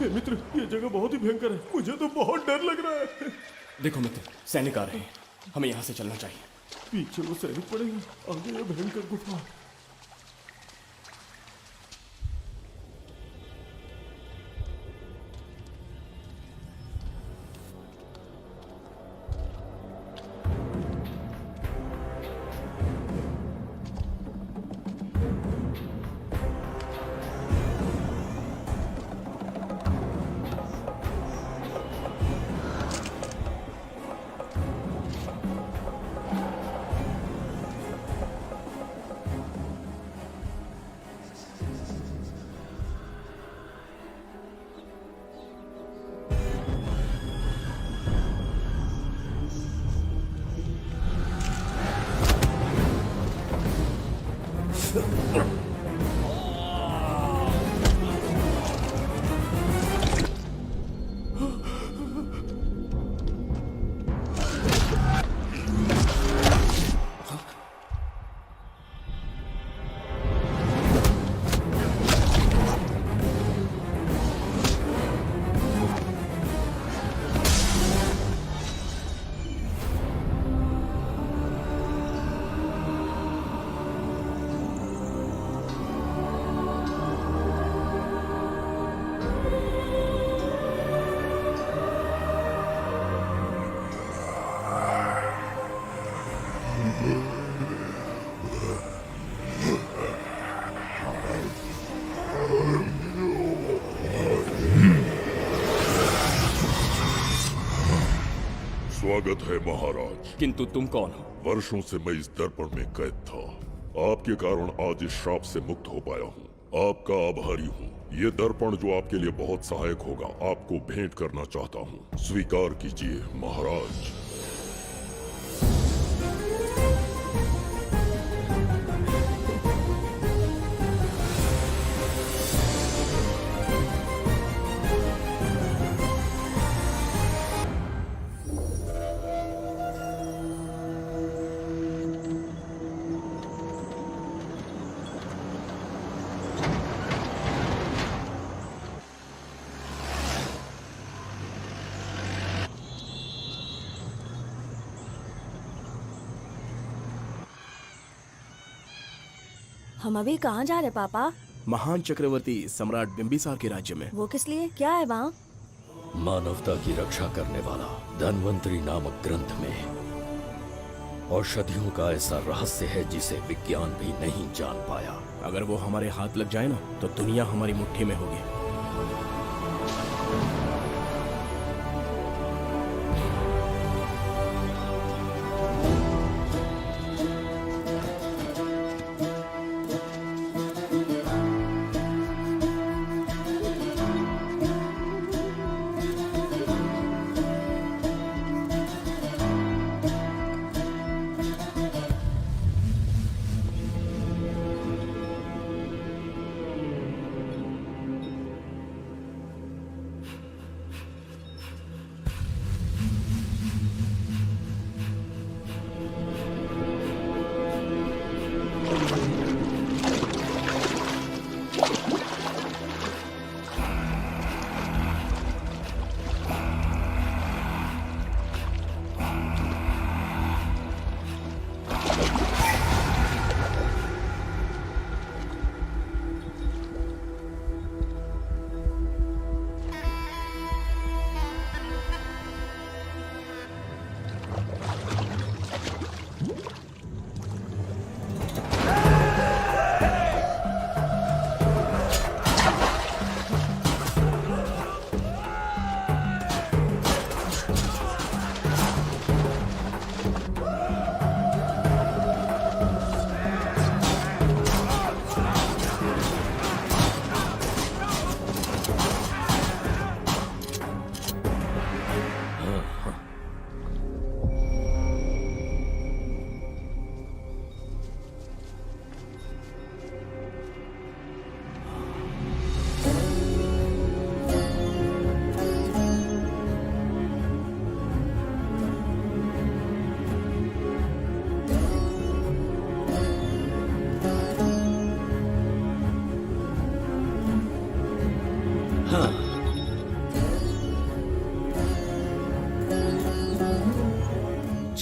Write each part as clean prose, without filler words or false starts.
हे मित्र, ये जगह बहुत ही भयंकर है। मुझे तो बहुत डर लग रहा है। देखो मित्र, सैनिक आ रहे हैं, हमें यहाँ से चलना चाहिए। पीछे वो सैनिक पड़ेगा, आगे ये भयंकर गुफा। स्वागत है महाराज। किंतु तुम कौन हो? वर्षों से मैं इस दर्पण में कैद था। आपके कारण आज इस श्राप से मुक्त हो पाया हूँ। आपका आभारी हूँ। ये दर्पण जो आपके लिए बहुत सहायक होगा, आपको भेंट करना चाहता हूँ। स्वीकार कीजिए महाराज। हम अभी कहाँ जा रहे पापा? महान चक्रवर्ती सम्राट बिंबिसार के राज्य में। वो किस लिए? क्या है वहाँ? मानवता की रक्षा करने वाला धन्वंतरी नामक ग्रंथ में औषधियों का ऐसा रहस्य है जिसे विज्ञान भी नहीं जान पाया। अगर वो हमारे हाथ लग जाए ना, तो दुनिया हमारी मुट्ठी में होगी।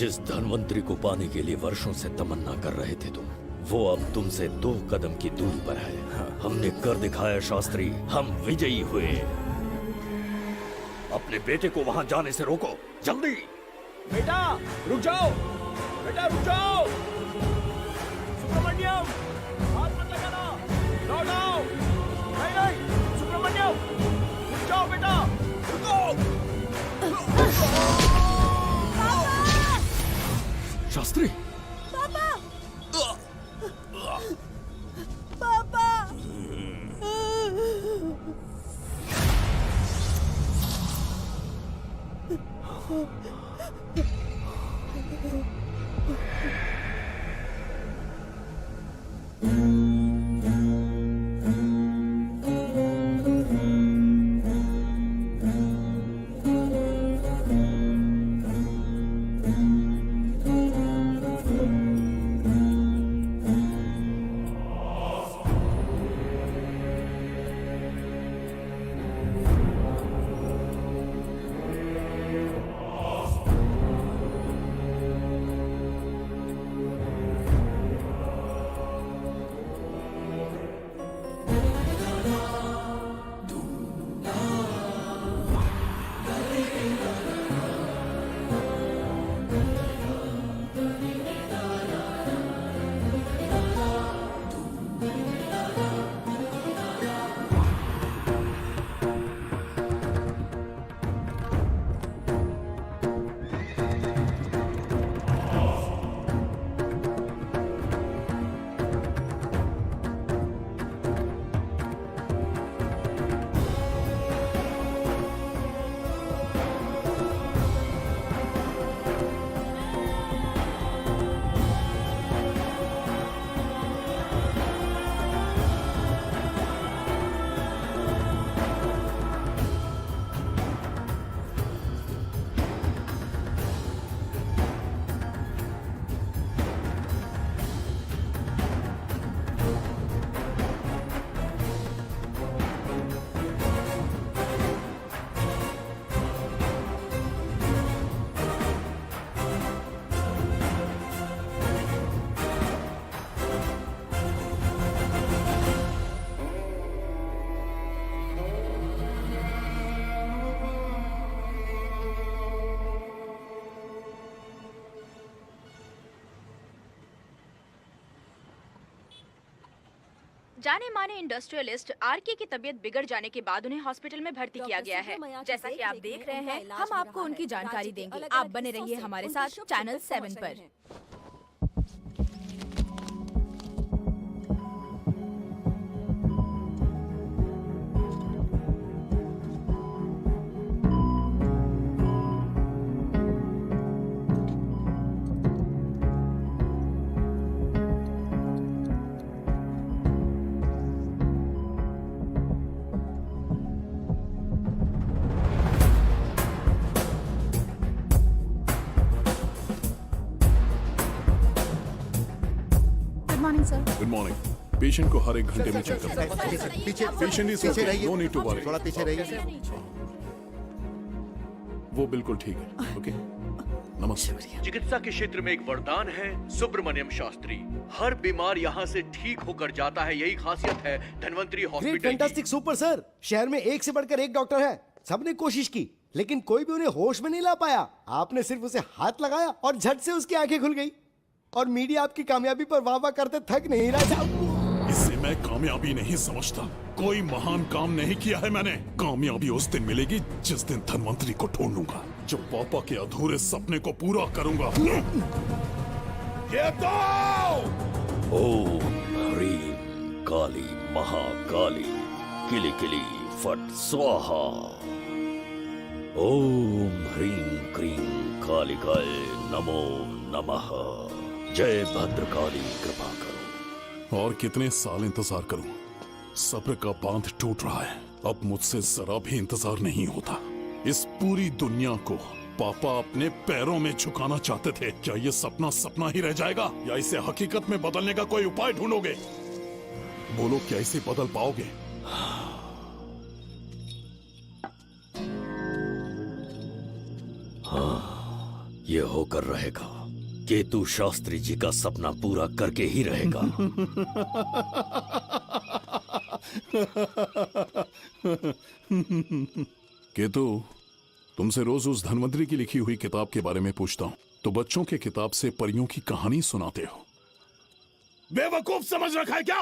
जिस धनवंतरी को पाने के लिए वर्षों से तमन्ना कर रहे थे तुम, वो अब तुमसे 2 कदम की दूरी पर है। हमने कर दिखाया शास्त्री, हम विजयी हुए। अपने बेटे को वहां जाने से रोको, जल्दी। बेटा रुक जाओ, बेटा रुक जाओ। सुब्रमण्यम, हाथ मत लगाना, लौट आओ। नहीं नहीं सुब्रमण्यम, रुक जाओ बेटा, रुको। शास्त्री, पापा पापा जाने माने इंडस्ट्रियलिस्ट आरके की तबीयत बिगड़ जाने के बाद उन्हें हॉस्पिटल में भर्ती किया गया है। जैसा कि आप देख रहे हैं, हम आपको उनकी जानकारी देंगे। आप बने रहिए हमारे साथ चैनल 7 पर। Good morning. पेशेंट को हर 1 घंटे में चेक करते हैं। पीछे पेशेंट इज पीछे रहिए, नो नीड टू वरी। थोड़ा पीछे रहिए। वो बिल्कुल ठीक है। ओके, नमस्ते। चिकित्सा के क्षेत्र में एक वरदान है सुब्रमण्यम शास्त्री। हर बीमार यहाँ से ठीक होकर जाता है, यही खासियत है धनवंतरी ग्रेट, हॉस्पिटल की। Fantastic, super sir. शहर में एक से बढ़कर एक डॉक्टर है। सबने कोशिश की, लेकिन कोई भी उन्हें होश में नहीं ला पाया। आपने सिर्फ उसे हाथ लगाया और झट से उसकी आंखें खुल गई। और मीडिया आपकी कामयाबी पर वाह वाह करते थक नहीं रहा था। इसे मैं कामयाबी नहीं समझता। कोई महान काम नहीं किया है मैंने। कामयाबी उस दिन मिलेगी जिस दिन धनवंतरी को ढूंढूंगा, जो पापा के अधूरे सपने को पूरा करूंगा। ये दो! ओम ह्रीं काली महाकाली किली किली फट स्वाहा। ओम ह्रीं क्रीं कालिकाय नमो नमः। जय भद्रकाली, कृपा करो। और कितने साल इंतजार करूं? सब्र का बांध टूट रहा है। अब मुझसे जरा भी इंतजार नहीं होता। इस पूरी दुनिया को पापा अपने पैरों में झुकाना चाहते थे। क्या ये सपना सपना ही रह जाएगा, या इसे हकीकत में बदलने का कोई उपाय ढूंढोगे? बोलो, क्या इसे बदल पाओगे? ये होकर रहेगा। केतु शास्त्री जी का सपना पूरा करके ही रहेगा। केतु, तुमसे रोज उस धनवंतरी की लिखी हुई किताब के बारे में पूछता हूँ तो बच्चों के किताब से परियों की कहानी सुनाते हो। बेवकूफ समझ रखा है क्या?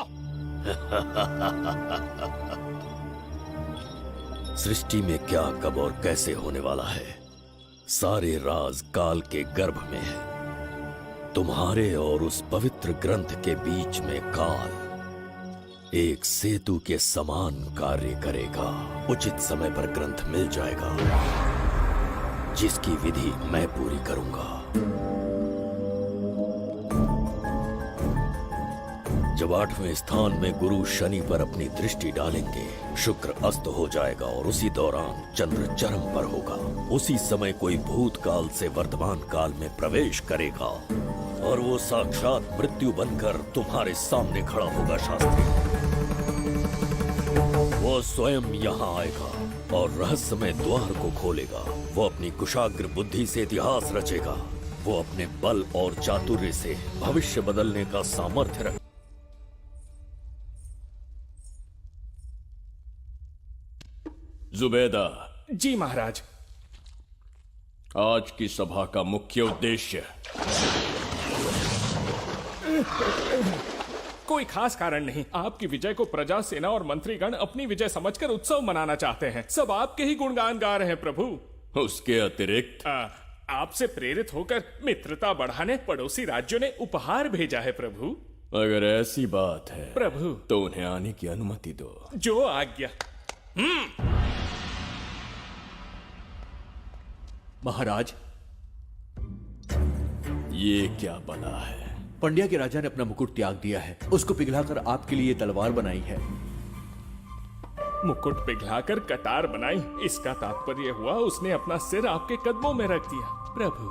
सृष्टि में क्या, कब और कैसे होने वाला है, सारे राज काल के गर्भ में है। तुम्हारे और उस पवित्र ग्रंथ के बीच में काल एक सेतु के समान कार्य करेगा। उचित समय पर ग्रंथ मिल जाएगा, जिसकी विधि मैं पूरी करूंगा। जब 8वें स्थान में गुरु शनि पर अपनी दृष्टि डालेंगे, शुक्र अस्त हो जाएगा और उसी दौरान चंद्र चरम पर होगा। उसी समय कोई भूतकाल से वर्तमान काल में प्रवेश करेगा और वो साक्षात मृत्यु बनकर तुम्हारे सामने खड़ा होगा। शास्त्री, वो स्वयं यहाँ आएगा और रहस्यमय द्वार को खोलेगा। वो अपनी कुशाग्र बुद्धि से इतिहास रचेगा। वो अपने बल और चातुर्य से भविष्य बदलने का सामर्थ्य रख। जुबैदा, जी महाराज। आज की सभा का मुख्य उद्देश्य कोई खास कारण नहीं। आपकी विजय को प्रजा, सेना और मंत्रीगण अपनी विजय समझकर उत्सव मनाना चाहते हैं। सब आपके ही गुणगान गा रहे हैं प्रभु। उसके अतिरिक्त आपसे प्रेरित होकर मित्रता बढ़ाने पड़ोसी राज्यों ने उपहार भेजा है प्रभु। अगर ऐसी बात है प्रभु, तो उन्हें आने की अनुमति दो। जो आज्ञा। महाराज, ये क्या बला है? पंड्या के राजा ने अपना मुकुट त्याग दिया है। उसको पिघलाकर आपके लिए तलवार बनाई है। मुकुट पिघलाकर कटार बनाई, इसका तात्पर्य हुआ उसने अपना सिर आपके कदमों में रख दिया प्रभु।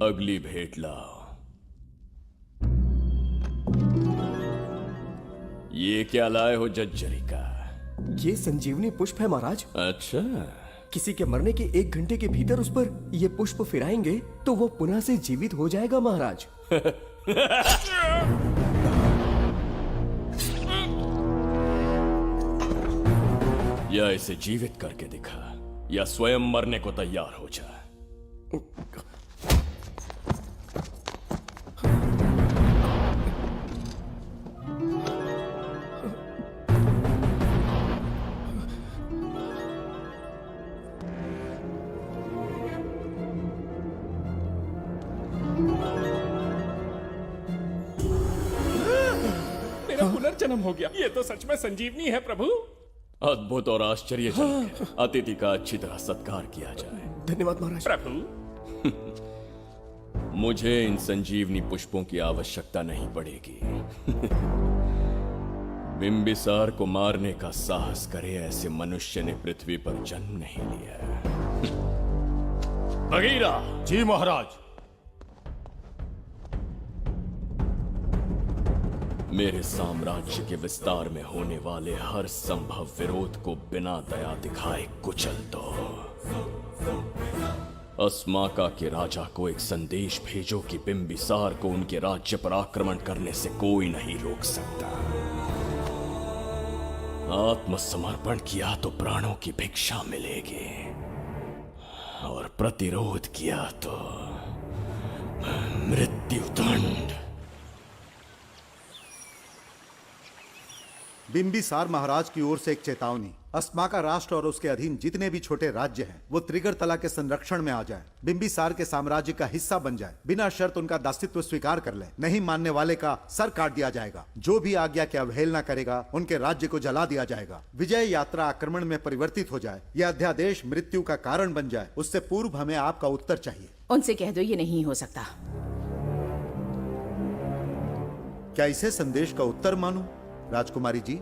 अगली भेंट लाओ। ये क्या लाए हो जज्जरी का? ये संजीवनी पुष्प है महाराज। अच्छा, किसी के मरने के 1 घंटे के भीतर उस पर ये पुष्प फिराएंगे तो वो पुनः से जीवित हो जाएगा महाराज। या इसे जीवित करके दिखा, या स्वयं मरने को तैयार हो जा। पुनर्जन्म हो गया। ये तो सच में संजीवनी है प्रभु। अद्भुत और आश्चर्यजनक है। अतिथि का अच्छी तरह सत्कार किया जाए। धन्यवाद महाराज। प्रभु, मुझे इन संजीवनी पुष्पों की आवश्यकता नहीं पड़ेगी। बिंबिसार को मारने का साहस करे ऐसे मनुष्य ने पृथ्वी पर जन्म नहीं लिया। बगीरा। जी महाराज। मेरे साम्राज्य के विस्तार में होने वाले हर संभव विरोध को बिना दया दिखाए कुचल दो। अस्माका के राजा को एक संदेश भेजो कि बिंबिसार को उनके राज्य पर आक्रमण करने से कोई नहीं रोक सकता। आत्मसमर्पण किया तो प्राणों की भिक्षा मिलेगी, और प्रतिरोध किया तो मृत्युदंड। बिंबिसार महाराज की ओर से एक चेतावनी। अस्माका राष्ट्र और उसके अधीन जितने भी छोटे राज्य हैं, वो त्रिगर्तला के संरक्षण में आ जाएं, बिंबिसार के साम्राज्य का हिस्सा बन जाए, बिना शर्त उनका दासत्व स्वीकार कर लें। नहीं मानने वाले का सर काट दिया जाएगा। जो भी आज्ञा की अवहेलना करेगा, उनके राज्य को जला दिया जाएगा। विजय यात्रा आक्रमण में परिवर्तित हो जाए, यह अध्यादेश मृत्यु का कारण बन जाए, उससे पूर्व हमें आपका उत्तर चाहिए। उनसे कह दो ये नहीं हो सकता। क्या इसे संदेश का उत्तर मानूं? राजकुमारी जी,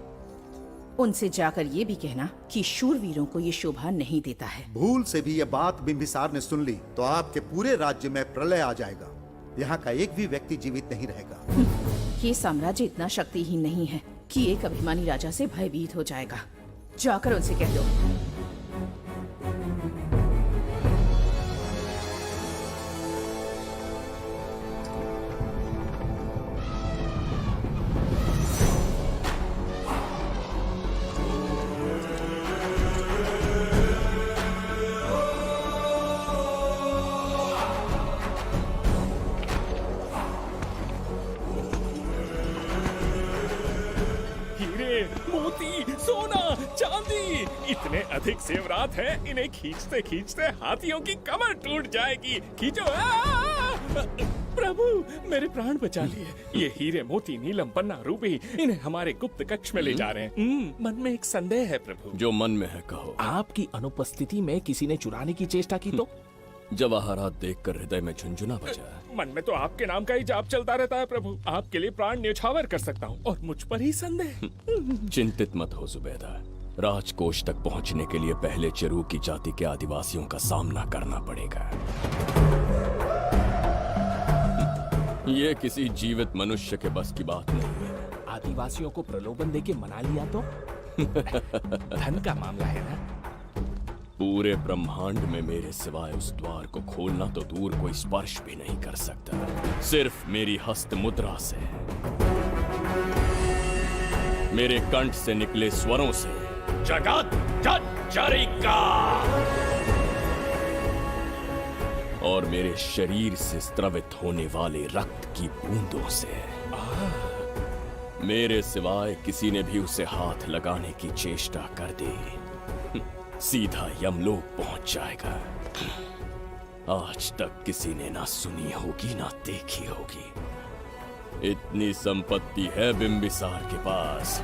उनसे जाकर ये भी कहना कि शूरवीरों को ये शोभा नहीं देता है। भूल से भी ये बात बिंबिसार ने सुन ली तो आपके पूरे राज्य में प्रलय आ जाएगा। यहाँ का एक भी व्यक्ति जीवित नहीं रहेगा। ये साम्राज्य इतना शक्तिहीन नहीं है कि एक अभिमानी राजा से भयभीत हो जाएगा। जाकर उनसे कह दो। हीरे, मोती, सोना, चांदी, इतने अधिक जेवरात हैं, इन्हें खींचते खींचते हाथियों की कमर टूट जाएगी। खींचो। प्रभु, मेरे प्राण बचा लिए। ये हीरे, मोती, नीलम, पन्ना, रूबी, इन्हें हमारे गुप्त कक्ष में ले जा रहे हैं। मन में एक संदेह है प्रभु। जो मन में है कहो। आपकी अनुपस्थिति में किसी ने चुराने की चेष्टा की तो? जवाहरात देखकर हृदय में झुंझुना बजा। मन में तो आपके नाम का ही जाप चलता रहता है प्रभु। आपके लिए प्राण न्यौछावर कर सकता हूँ और मुझ पर ही संदेह। चिंतित मत हो जुबैदा। राजकोष तक पहुंचने के लिए पहले चिरूकी जाति के आदिवासियों का सामना करना पड़ेगा। ये किसी जीवित मनुष्य के बस की बात नहीं है। आदिवासियों को प्रलोभन देके मना लिया तो? धन का मामला है ना? पूरे ब्रह्मांड में मेरे सिवाय उस द्वार को खोलना तो दूर कोई स्पर्श भी नहीं कर सकता। सिर्फ मेरी हस्त मुद्रा से, मेरे कंठ से निकले स्वरों से जगत जर्जरिका और मेरे शरीर से स्रवित होने वाले रक्त की बूंदों से। मेरे सिवाय किसी ने भी उसे हाथ लगाने की चेष्टा कर दी, सीधा यमलोक पहुंच जाएगा। आज तक किसी ने ना सुनी होगी ना देखी होगी। इतनी संपत्ति है बिंबिसार के पास।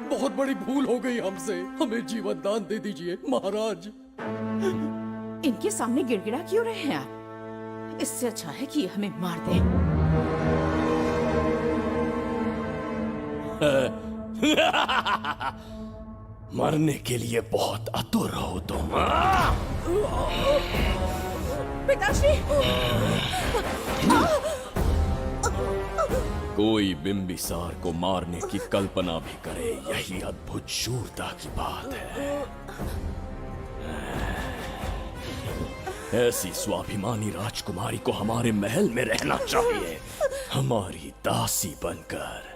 बहुत बड़ी भूल हो गई हमसे, हमें जीवन दान दे दीजिए महाराज। इनके सामने गिड़गिड़ा क्यों रहे हैं आप? इससे अच्छा है कि हमें मार दें। मरने के लिए बहुत आतुर हो तुम। पिताश्री! कोई बिंबिसार को मारने की कल्पना भी करे, यही अद्भुत शूरता की बात है। ऐसी स्वाभिमानी राजकुमारी को हमारे महल में रहना चाहिए, हमारी दासी बनकर।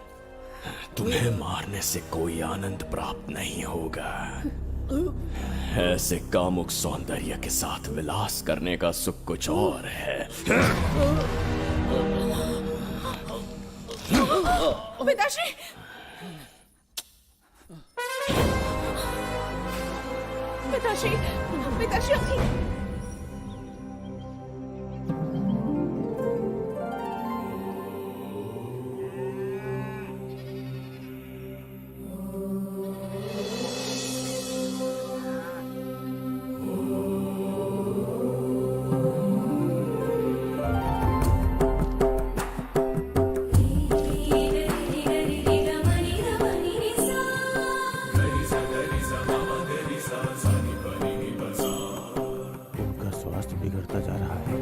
तुम्हें मारने से कोई आनंद प्राप्त नहीं होगा। ऐसे कामुक सौंदर्य के साथ विलास करने का सुख कुछ और है। पिताश्री! पिताश्री! पिताश्री! बिगड़ता जा रहा है।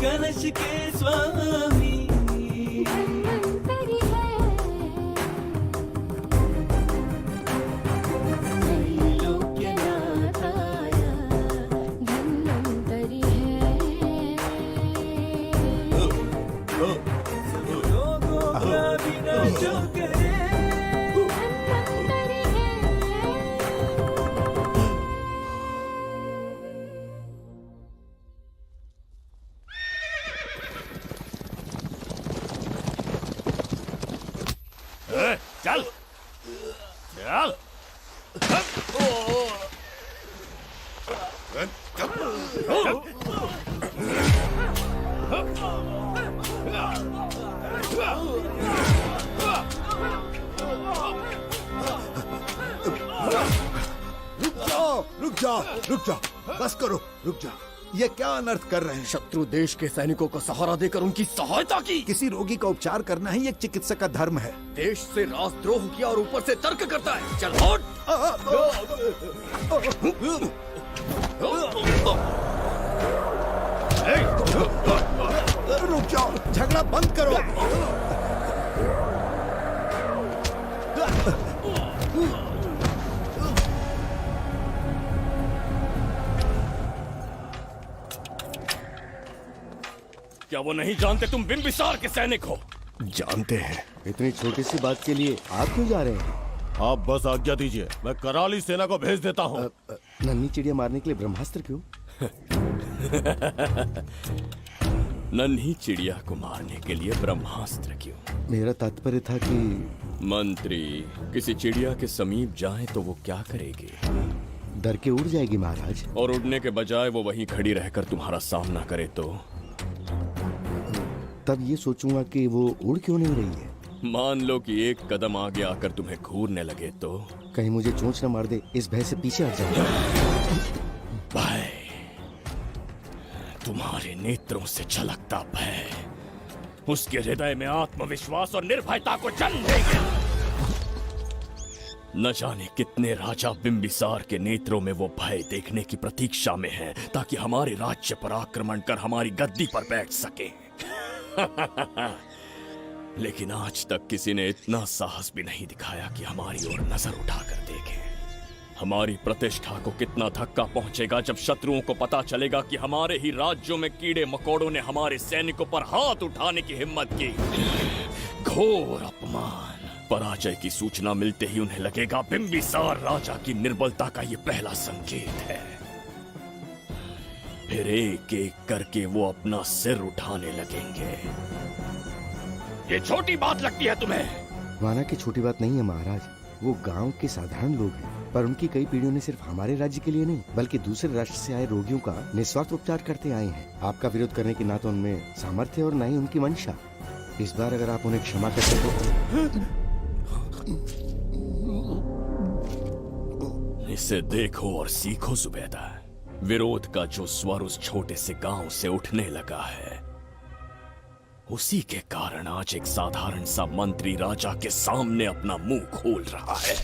कलश के स्वामी चल चल जा, बस करो, रुक जा। ये क्या अनर्थ कर रहे हैं? शत्रु देश के सैनिकों को सहारा देकर उनकी सहायता की। किसी रोगी का उपचार करना ही एक चिकित्सक का धर्म है। देश से राजद्रोह किया और ऊपर से तर्क करता है। चल हट। रुक जाओ, झगड़ा बंद करो। क्या वो नहीं जानते तुम बिंबिसार के सैनिक हो? जानते हैं। इतनी छोटी सी बात के लिए आप क्यों जा रहे हैं? आप बस आज्ञा दीजिए, मैं कराली सेना को भेज देता हूँ। नन्ही चिड़िया मारने के लिए ब्रह्मास्त्र क्यों? नन्ही चिड़िया को मारने के लिए ब्रह्मास्त्र क्यों? मेरा तात्पर्य था कि मंत्री किसी चिड़िया के समीप जाए तो वो क्या करेगी? डर के उड़ जाएगी महाराज। और उड़ने के बजाय वो वहीं खड़ी रहकर तुम्हारा सामना करे तो? तब ये सोचूंगा कि वो उड़ क्यों नहीं रही है। मान लो कि एक कदम आगे आकर तुम्हें घूरने लगे तो? कहीं मुझे चोंच न मार दे, इस भय से पीछे हट जाऊंगा। भय, तुम्हारे नेत्रों से झलकता भय उसके हृदय में आत्मविश्वास और निर्भयता को जन्म देंगे। न जाने कितने राजा बिंबिसार के नेत्रों में वो भय देखने की प्रतीक्षा में हैं, ताकि हमारे राज्य पर आक्रमण कर हमारी गद्दी पर बैठ सके। लेकिन आज तक किसी ने इतना साहस भी नहीं दिखाया कि हमारी ओर नजर उठाकर देखे। हमारी प्रतिष्ठा को कितना धक्का पहुंचेगा जब शत्रुओं को पता चलेगा कि हमारे ही राज्यों में कीड़े मकोड़ों ने हमारे सैनिकों पर हाथ उठाने की हिम्मत की। घोर अपमान। पराजय की सूचना मिलते ही उन्हें लगेगा बिंबिसार राजा की निर्बलता का ये पहला संकेत है। फिर एक एक करके वो अपना सिर उठाने लगेंगे। ये छोटी बात लगती है तुम्हें? माना कि छोटी बात नहीं है महाराज। वो गांव के साधारण लोग हैं, पर उनकी कई पीढ़ियों ने सिर्फ हमारे राज्य के लिए नहीं बल्कि दूसरे राष्ट्र से आए रोगियों का निस्वार्थ उपचार करते आए हैं। आपका विरोध करने की ना तो उनमें सामर्थ्य और ना ही उनकी मंशा। इस बार अगर आप उन्हें क्षमा कर सको। इसे देखो और सीखो जुबैदा। विरोध का जो स्वर उस छोटे से गांव से उठने लगा है, उसी के कारण आज एक साधारण सा मंत्री राजा के सामने अपना मुंह खोल रहा है।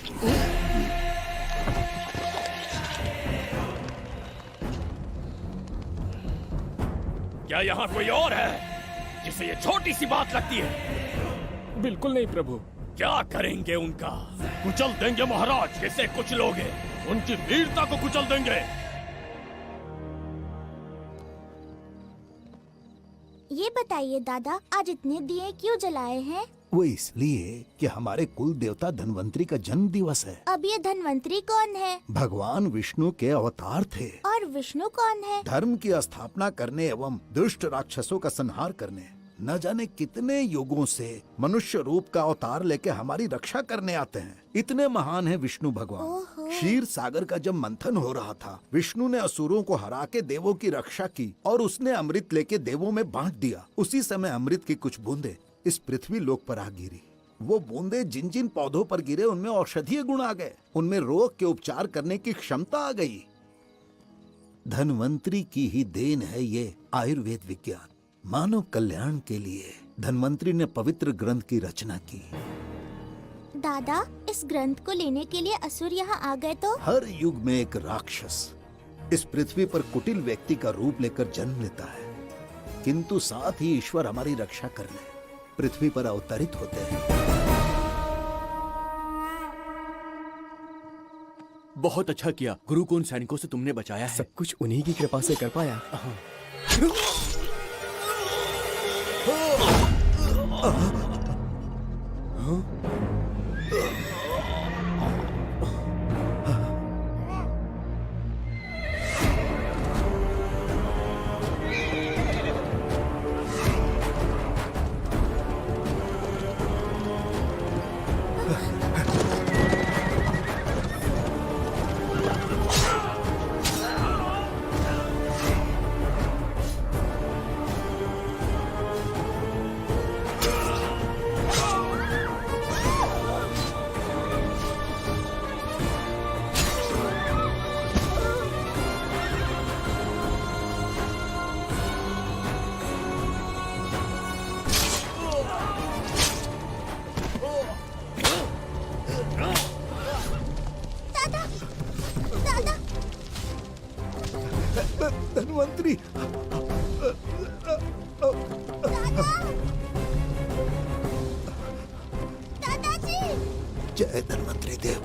क्या यहाँ कोई और है जिसे ये छोटी सी बात लगती है? बिल्कुल नहीं प्रभु। क्या करेंगे उनका? कुचल देंगे महाराज। किसे कुचलोगे? उनकी वीरता को कुचल देंगे। ये बताइए दादा, आज इतने दिए क्यों जलाए हैं? वो इसलिए कि हमारे कुल देवता धन्वंतरी का जन्म दिवस है। अब ये धन्वंतरी कौन है? भगवान विष्णु के अवतार थे। और विष्णु कौन है? धर्म की स्थापना करने एवं दुष्ट राक्षसों का संहार करने। न जाने कितने युगों से मनुष्य रूप का अवतार लेके हमारी रक्षा करने आते हैं। इतने महान है विष्णु भगवान। क्षीर सागर का जब मंथन हो रहा था, विष्णु ने असुरों को हरा के देवों की रक्षा की और उसने अमृत लेके देवों में बांट दिया। उसी समय अमृत की कुछ बूंदे इस पृथ्वी लोक पर आ गिरी। वो बूंदे जिन जिन पौधों पर गिरे उनमें औषधीय गुण आ गए, उनमें रोग के उपचार करने की क्षमता आ गई। धन्वंतरी की ही देन है ये आयुर्वेद विज्ञान। मानव कल्याण के लिए धन्वंतरी ने पवित्र ग्रंथ की रचना की। दादा, इस ग्रंथ को लेने के लिए असुर यहाँ आ गए तो? हर युग में एक राक्षस इस पृथ्वी पर कुटिल व्यक्ति का रूप लेकर जन्म लेता है, किंतु साथ ही ईश्वर हमारी रक्षा करने पृथ्वी पर अवतरित होते हैं। बहुत अच्छा किया गुरु को उन सैनिकों से तुमने बचाया है। सब कुछ उन्हीं की कृपा से कर पाया। धन्वंतरी। दादाजी। जय धन्वंतरी देव।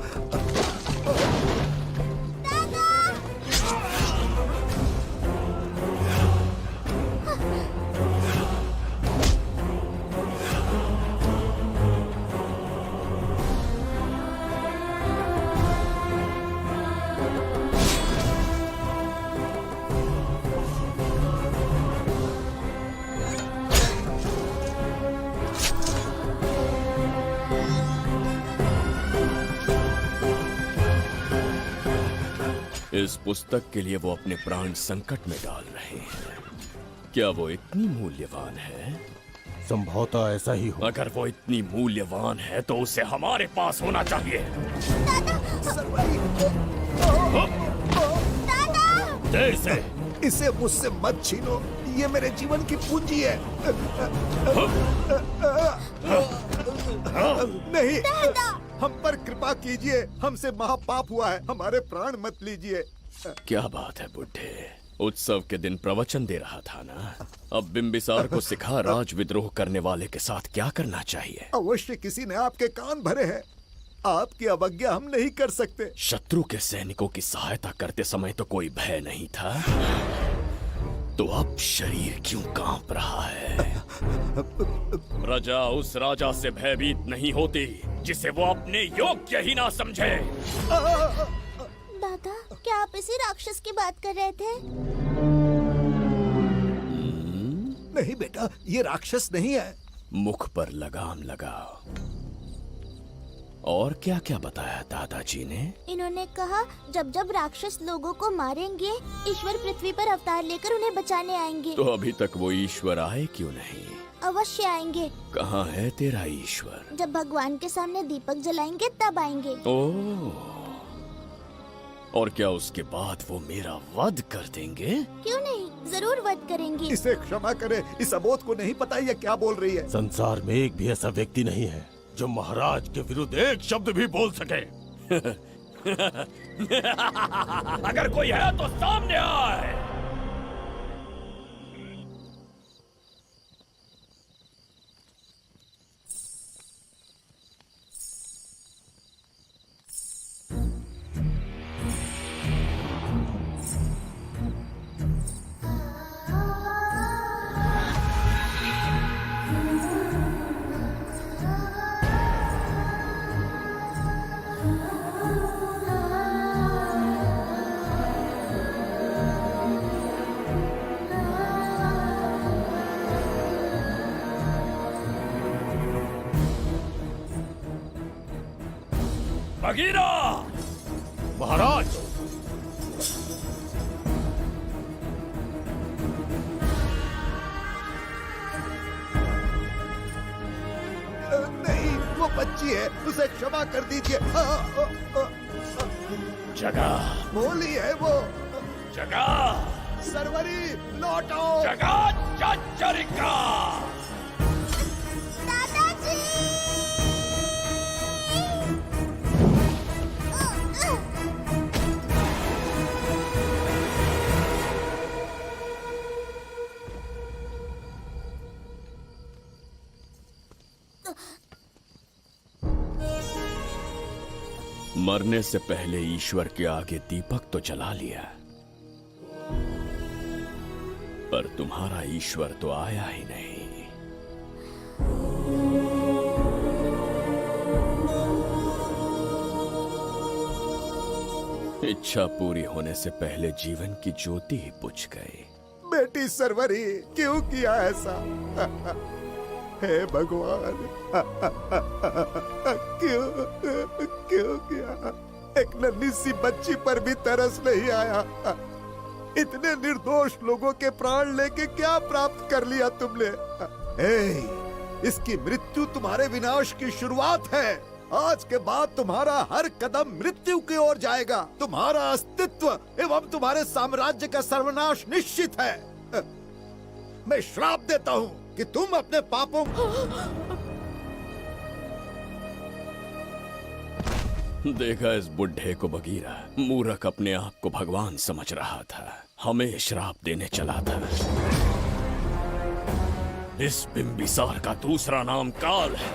इस पुस्तक के लिए वो अपने प्राण संकट में डाल रहे हैं। क्या वो इतनी मूल्यवान है? संभवतः ऐसा ही हो। अगर वो इतनी मूल्यवान है तो उसे हमारे पास होना चाहिए। दे इसे मुझसे मत छीनो, ये मेरे जीवन की पूंजी है। नहीं, हम पर कृपा कीजिए, हमसे महापाप हुआ है, हमारे प्राण मत लीजिए। क्या बात है बुड्ढे, उत्सव के दिन प्रवचन दे रहा था ना। अब बिंबिसार को सिखा राज विद्रोह करने वाले के साथ क्या करना चाहिए। अवश्य किसी ने आपके कान भरे हैं, आपकी अवज्ञा हम नहीं कर सकते। शत्रु के सैनिकों की सहायता करते समय तो कोई भय नहीं था, तो अब शरीर क्यों कांप रहा है? प्रजा उस राजा से भयभीत नहीं होती जिसे वो अपने योग्य ही ना समझे। दादा, क्या आप इसी राक्षस की बात कर रहे थे? नहीं बेटा, ये राक्षस नहीं है। मुख पर लगाम लगाओ। और क्या क्या बताया दादाजी ने? इन्होंने कहा जब जब राक्षस लोगों को मारेंगे, ईश्वर पृथ्वी पर अवतार लेकर उन्हें बचाने आएंगे। तो अभी तक वो ईश्वर आए क्यों नहीं? अवश्य आएंगे। कहाँ है तेरा ईश्वर? जब भगवान के सामने दीपक जलाएंगे तब आएंगे। ओह, और क्या उसके बाद वो मेरा वध कर देंगे? क्यों नहीं, जरूर वध करेंगे। इसे क्षमा करे, इस अबोध को नहीं पता ये क्या बोल रही है। संसार में एक भी ऐसा व्यक्ति नहीं है जो महाराज के विरुद्ध एक शब्द भी बोल सके। अगर कोई है तो सामने आए। बगीरा! महाराज! नहीं, वो बच्ची है, उसे क्षमा कर दीजिए। जगह बोली है वो। जगह सरवरी लौटो। जगह चरिका। मरने से पहले ईश्वर के आगे दीपक तो जला लिया, पर तुम्हारा ईश्वर तो आया ही नहीं। इच्छा पूरी होने से पहले जीवन की ज्योति ही बुझ गई। बेटी सरवरी, क्यों किया ऐसा? हे भगवान, क्यों किया? एक नन्ही सी बच्ची पर भी तरस नहीं आया। इतने निर्दोष लोगों के प्राण लेके क्या प्राप्त कर लिया तुमने? इसकी मृत्यु तुम्हारे विनाश की शुरुआत है। आज के बाद तुम्हारा हर कदम मृत्यु की ओर जाएगा। तुम्हारा अस्तित्व एवं तुम्हारे साम्राज्य का सर्वनाश निश्चित है। मैं श्राप देता हूँ कि तुम अपने पापों देखा इस बुढ़े को बगीरा, मूर्ख अपने आप को भगवान समझ रहा था। हमें श्राप देने चला था। इस बिंबिसार का दूसरा नाम काल है।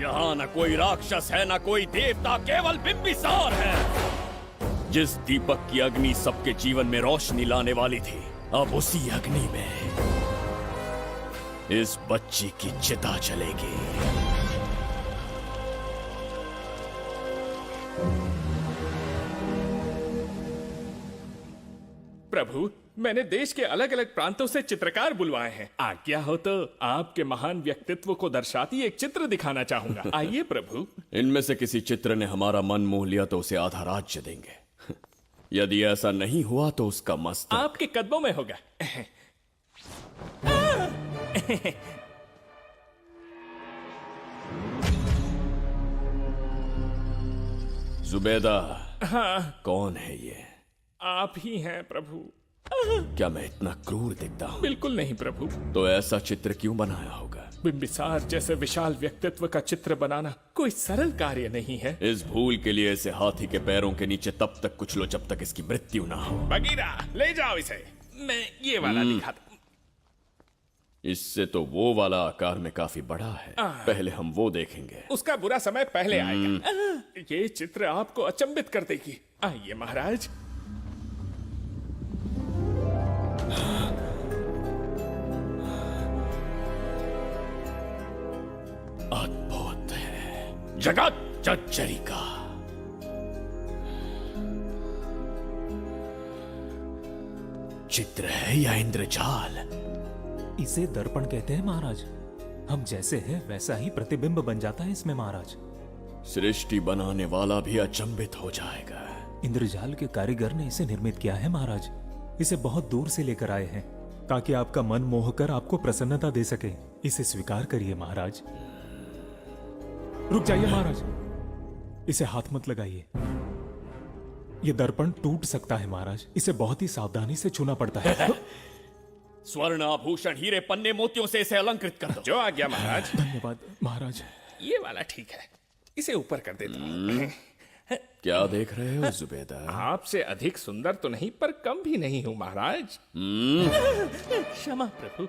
यहाँ न कोई राक्षस है, न कोई देवता, केवल बिंबिसार है। जिस दीपक की अग्नि सबके जीवन में रोशनी लाने वाली थी, अब उसी अग्नि में इस बच्ची की चिता जलेगी। प्रभु, मैंने देश के अलग अलग प्रांतों से चित्रकार बुलवाए हैं। आज्ञा हो तो आपके महान व्यक्तित्व को दर्शाती एक चित्र दिखाना चाहूंगा। आइए प्रभु। इनमें से किसी चित्र ने हमारा मन मोह लिया तो उसे आधा राज्य देंगे। यदि ऐसा नहीं हुआ तो उसका मस्तक आपके कदमों में होगा। जुबेदा, हाँ, कौन है ये? आप ही हैं प्रभु। क्या मैं इतना क्रूर दिखता हूँ? बिल्कुल नहीं प्रभु। तो ऐसा चित्र क्यों बनाया होगा? बिंबिसार जैसे विशाल व्यक्तित्व का चित्र बनाना कोई सरल कार्य नहीं है। इस भूल के लिए इसे हाथी के पैरों के नीचे तब तक कुचलो जब तक इसकी मृत्यु ना हो। बगीरा, ले जाओ इसे। मैं ये वाला दिखाता। इससे तो वो वाला आकार में काफी बड़ा है। पहले हम वो देखेंगे। उसका बुरा समय पहले आएगा। ये चित्र आपको अचंभित कर देगी। आइए महाराज। अद्भुत है। जगत जज्जरी का चित्र है या इंद्रजाल? इसे दर्पण कहते हैं महाराज। हम जैसे हैं वैसा ही प्रतिबिंब बन जाता है इसमें महाराज। सृष्टि बनाने वाला भी अचंभित हो जाएगा। इंद्रजाल के कारीगर ने इसे निर्मित किया है महाराज। इसे बहुत दूर से लेकर आए हैं ताकि आपका मन मोह कर आपको प्रसन्नता दे सके। इसे स्वीकार करिए महाराज। रुक जाइए महाराज, इसे हाथ मत लगाइए। यह दर्पण टूट सकता है महाराज। इसे बहुत ही सावधानी से छूना पड़ता है। स्वर्ण आभूषण हीरे पन्ने मोतियों से इसे अलंकृत कर दो। जो आ गया महाराज। धन्यवाद महाराज। ये वाला ठीक है, इसे ऊपर कर देता हूं। क्या देख रहे हो जुबेदा? आपसे अधिक सुंदर तो नहीं पर कम भी नहीं हूं महाराज। क्षमा प्रभु।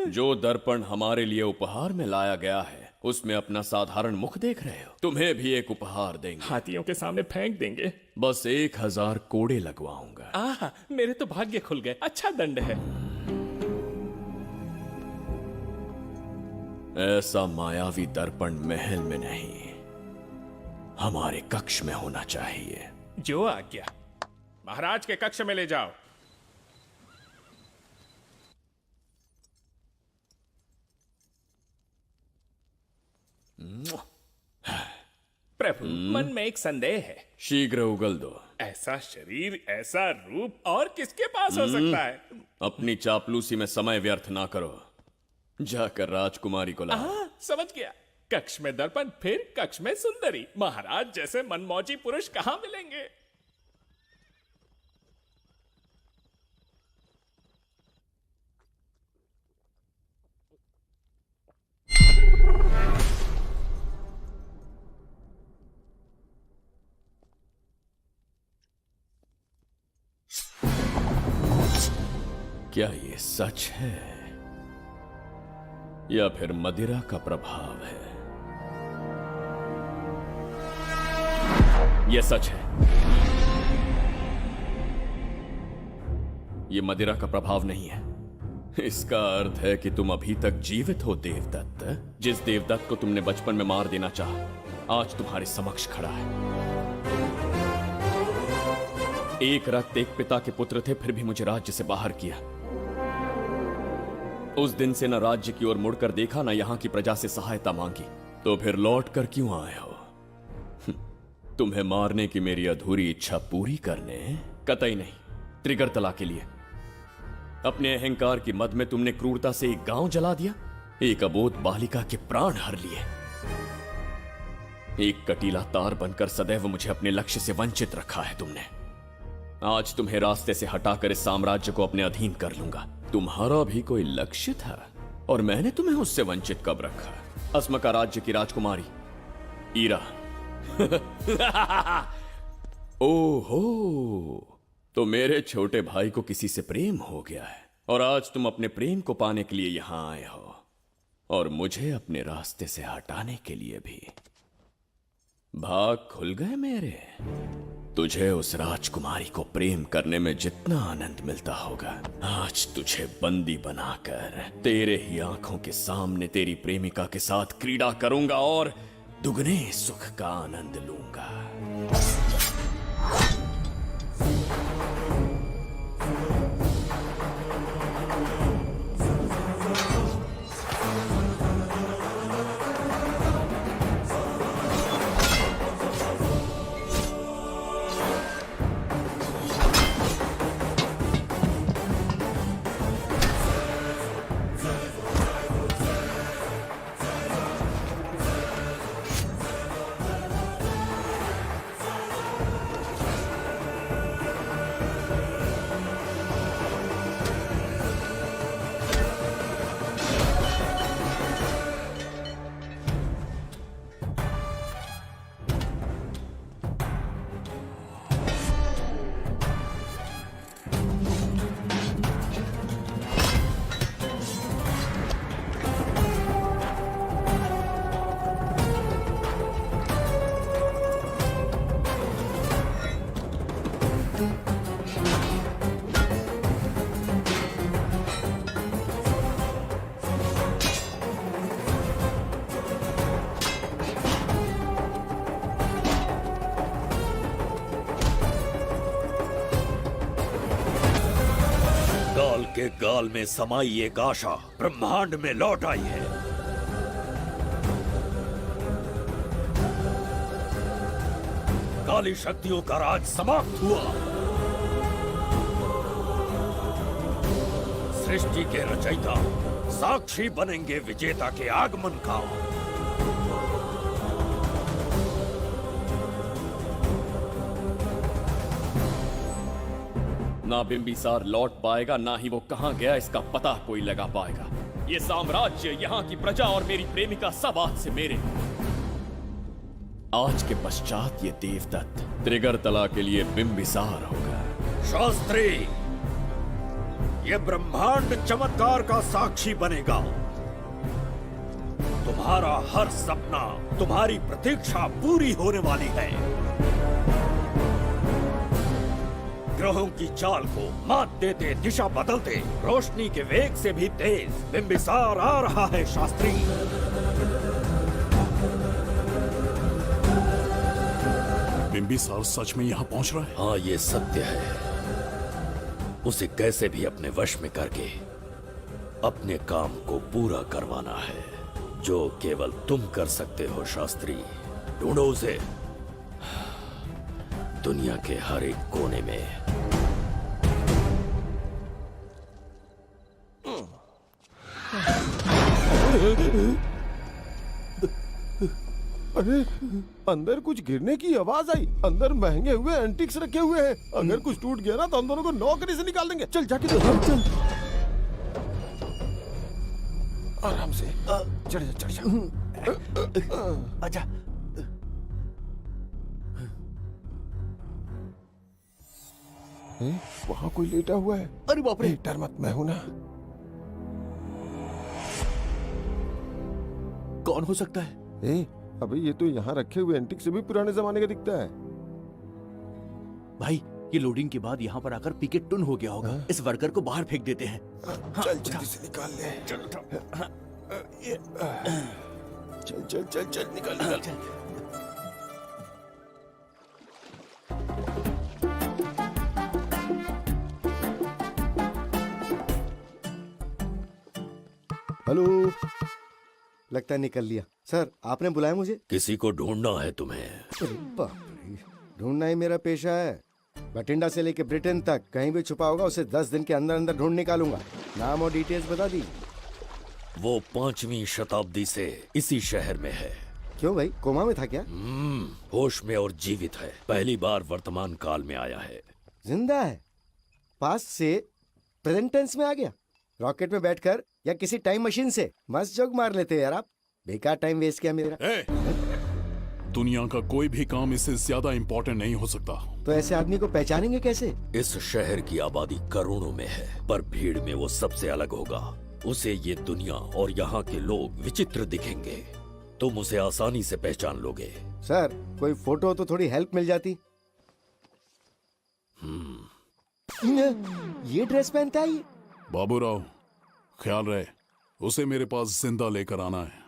जो दर्पण हमारे लिए उपहार में लाया गया है उसमें अपना साधारण मुख देख रहे हो? तुम्हें भी एक उपहार देंगे। हाथियों के सामने फेंक देंगे। बस 1000 कोड़े लगवाऊंगा। आह, मेरे तो भाग्य खुल गए। अच्छा दंड है। ऐसा मायावी दर्पण महल में नहीं, हमारे कक्ष में होना चाहिए। जो आज्ञा। महाराज के कक्ष में ले जाओ। प्रभु, मन में एक संदेह है। शीघ्र उगल दो। ऐसा शरीर, ऐसा रूप और किसके पास हो सकता है? अपनी चापलूसी में समय व्यर्थ ना करो। जाकर राजकुमारी को लाओ। समझ गया। कक्ष में दर्पण, फिर कक्ष में सुंदरी। महाराज जैसे मनमौजी पुरुष कहां मिलेंगे? क्या ये सच है या फिर मदिरा का प्रभाव है? यह सच है। यह मदिरा का प्रभाव नहीं है। इसका अर्थ है कि तुम अभी तक जीवित हो देवदत्त। जिस देवदत्त को तुमने बचपन में मार देना चाहा, आज तुम्हारे समक्ष खड़ा है। एक रक्त एक पिता के पुत्र थे, फिर भी मुझे राज्य से बाहर किया। उस दिन से न राज्य की ओर मुड़कर देखा, न यहां की प्रजा से सहायता मांगी। तो फिर लौट कर क्यों आए हो? तुम्हें मारने की मेरी अधूरी इच्छा पूरी करने? कतई नहीं, त्रिगर्तला के लिए। अपने अहंकार की मद में तुमने क्रूरता से एक गांव जला दिया, एक अबोध बालिका के प्राण हर लिए। एक कटीला तार बनकर सदैव मुझे अपने लक्ष्य से वंचित रखा है तुमने। आज तुम्हें रास्ते से हटाकर इस साम्राज्य को अपने अधीन कर लूंगा। तुम्हारा भी कोई लक्ष्य था और मैंने तुम्हें उससे वंचित कब रखा? अस्मका राज्य की राजकुमारी ईरा। ओहो, तो मेरे छोटे भाई को किसी से प्रेम हो गया है और आज तुम अपने प्रेम को पाने के लिए यहां आए हो और मुझे अपने रास्ते से हटाने के लिए भी। भाग खुल गए मेरे। तुझे उस राजकुमारी को प्रेम करने में जितना आनंद मिलता होगा, आज तुझे बंदी बनाकर तेरे ही आंखों के सामने तेरी प्रेमिका के साथ क्रीड़ा करूंगा और दुगने सुख का आनंद लूंगा। गाल के गाल में समाई एक आशा ब्रह्मांड में लौट आई है। काली शक्तियों का राज समाप्त हुआ। सृष्टि के रचयिता साक्षी बनेंगे विजेता के आगमन का। ना बिंबिसार लौट पाएगा, ना ही वो कहां गया इसका पता कोई लगा पाएगा। ये साम्राज्य, यहाँ की प्रजा और मेरी प्रेमिका सब आज से मेरे। आज के पश्चात ये देवदत्त त्रिगर्तला के लिए बिंबिसार होगा। शास्त्री, ये ब्रह्मांड चमत्कार का साक्षी बनेगा। तुम्हारा हर सपना, तुम्हारी प्रतीक्षा पूरी होने वाली है। ग्रहों की चाल को मात देते, दिशा बदलते, रोशनी के वेग से भी तेज बिंबिसार आ रहा है। शास्त्री, बिंबिसार सच में यहाँ पहुँच रहा है? हाँ, ये सत्य है। उसे कैसे भी अपने वश में करके अपने काम को पूरा करवाना है, जो केवल तुम कर सकते हो। शास्त्री, ढूंढो उसे दुनिया के हर एक कोने में। अरे, अंदर कुछ गिरने की आवाज आई। अंदर महंगे हुए एंटिक्स रखे हुए हैं। अगर कुछ टूट गया ना तो हम दोनों को नौकरी से निकाल देंगे। चल जाके देख। चल आराम से चढ़ जा, चढ़ जा। आजा। वहाँ कोई लेटा हुआ है। अरे बाप रे! डर मत, मैं हूं ना। कौन हो सकता है? अबे ये तो यहाँ रखे हुए एंटिक से भी पुराने जमाने का दिखता है। भाई, ये लोडिंग के बाद यहाँ पर आकर पीके टुन हो गया होगा। इस वर्कर को बाहर फेंक देते हैं। चल जल्दी से निकाल ले। चल चल चल चल निकाल निकाल। हेलो, लगता है निकल लिया। सर, आपने बुलाया मुझे? किसी को ढूंढना है तुम्हें। अरे बाप रे, ढूंढना ही मेरा पेशा है। बठिंडा से लेके ब्रिटेन तक कहीं भी छुपा होगा उसे 10 दिन के अंदर अंदर ढूंढ निकालूंगा। नाम और डिटेल्स बता दी। वो 5वीं शताब्दी से इसी शहर में है। क्यों भाई, कोमा में था क्या? होश में और जीवित है। पहली बार वर्तमान काल में आया है। जिंदा है? पास्ट से प्रेजेंट टेंस में आ गया? रॉकेट में बैठकर या किसी टाइम मशीन से? मस्त जोक मार लेते यार आप। बेकार टाइम वेस्ट किया मेरा। दुनिया का कोई भी काम इससे ज्यादा इम्पोर्टेंट नहीं हो सकता। तो ऐसे आदमी को पहचानेंगे कैसे? इस शहर की आबादी करोड़ों में है, पर भीड़ में वो सबसे अलग होगा। उसे ये दुनिया और यहाँ के लोग विचित्र दिखेंगे। तुम उसे आसानी से पहचान लोगे। सर, कोई फोटो हो तो थोड़ी हेल्प मिल जाती। ये ड्रेस पहनता है ये? बाबूराव, ख्याल रहे, उसे मेरे पास जिंदा लेकर आना है।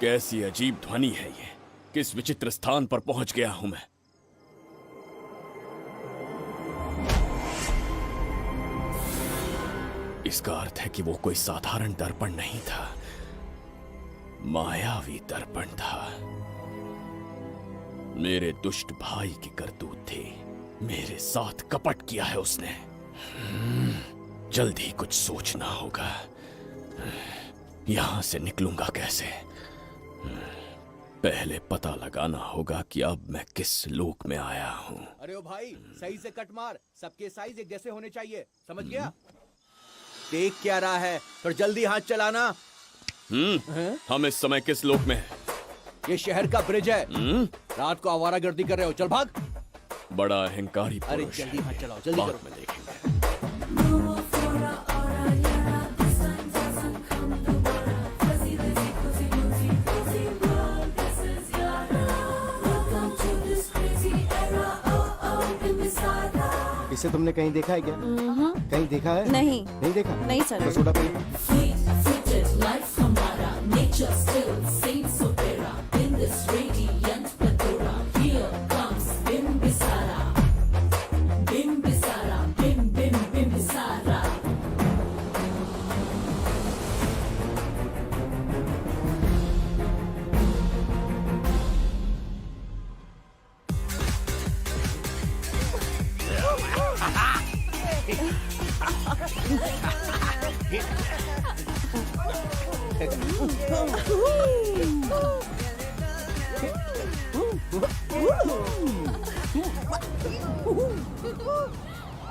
कैसी अजीब ध्वनि है ये। किस विचित्र स्थान पर पहुंच गया हूं मैं। इसका अर्थ है कि वो कोई साधारण दर्पण नहीं था, मायावी दर्पण था। मेरे दुष्ट भाई की करतूत थी। मेरे साथ कपट किया है उसने। जल्दी कुछ सोचना होगा। यहां से निकलूंगा कैसे? पहले पता लगाना होगा कि अब मैं किस लोक में आया हूँ। अरे ओ भाई, सही से कट मार। सबके साइज एक जैसे होने चाहिए, समझ गया? देख क्या रहा है, तो जल्दी हाथ चलाना। हम इस समय किस लोक में हैं? ये शहर का ब्रिज है। रात को आवारागर्दी कर रहे हो, चल भाग। बड़ा अहंकारी अरे पुरुष जल्दी है। हाथ चलाओ, जल्दी बाद करो। में देखेंगे। इसे तुमने कहीं देखा है क्या? कहीं देखा है? नहीं। नहीं देखा? नहीं सर। तो सोडा पियो।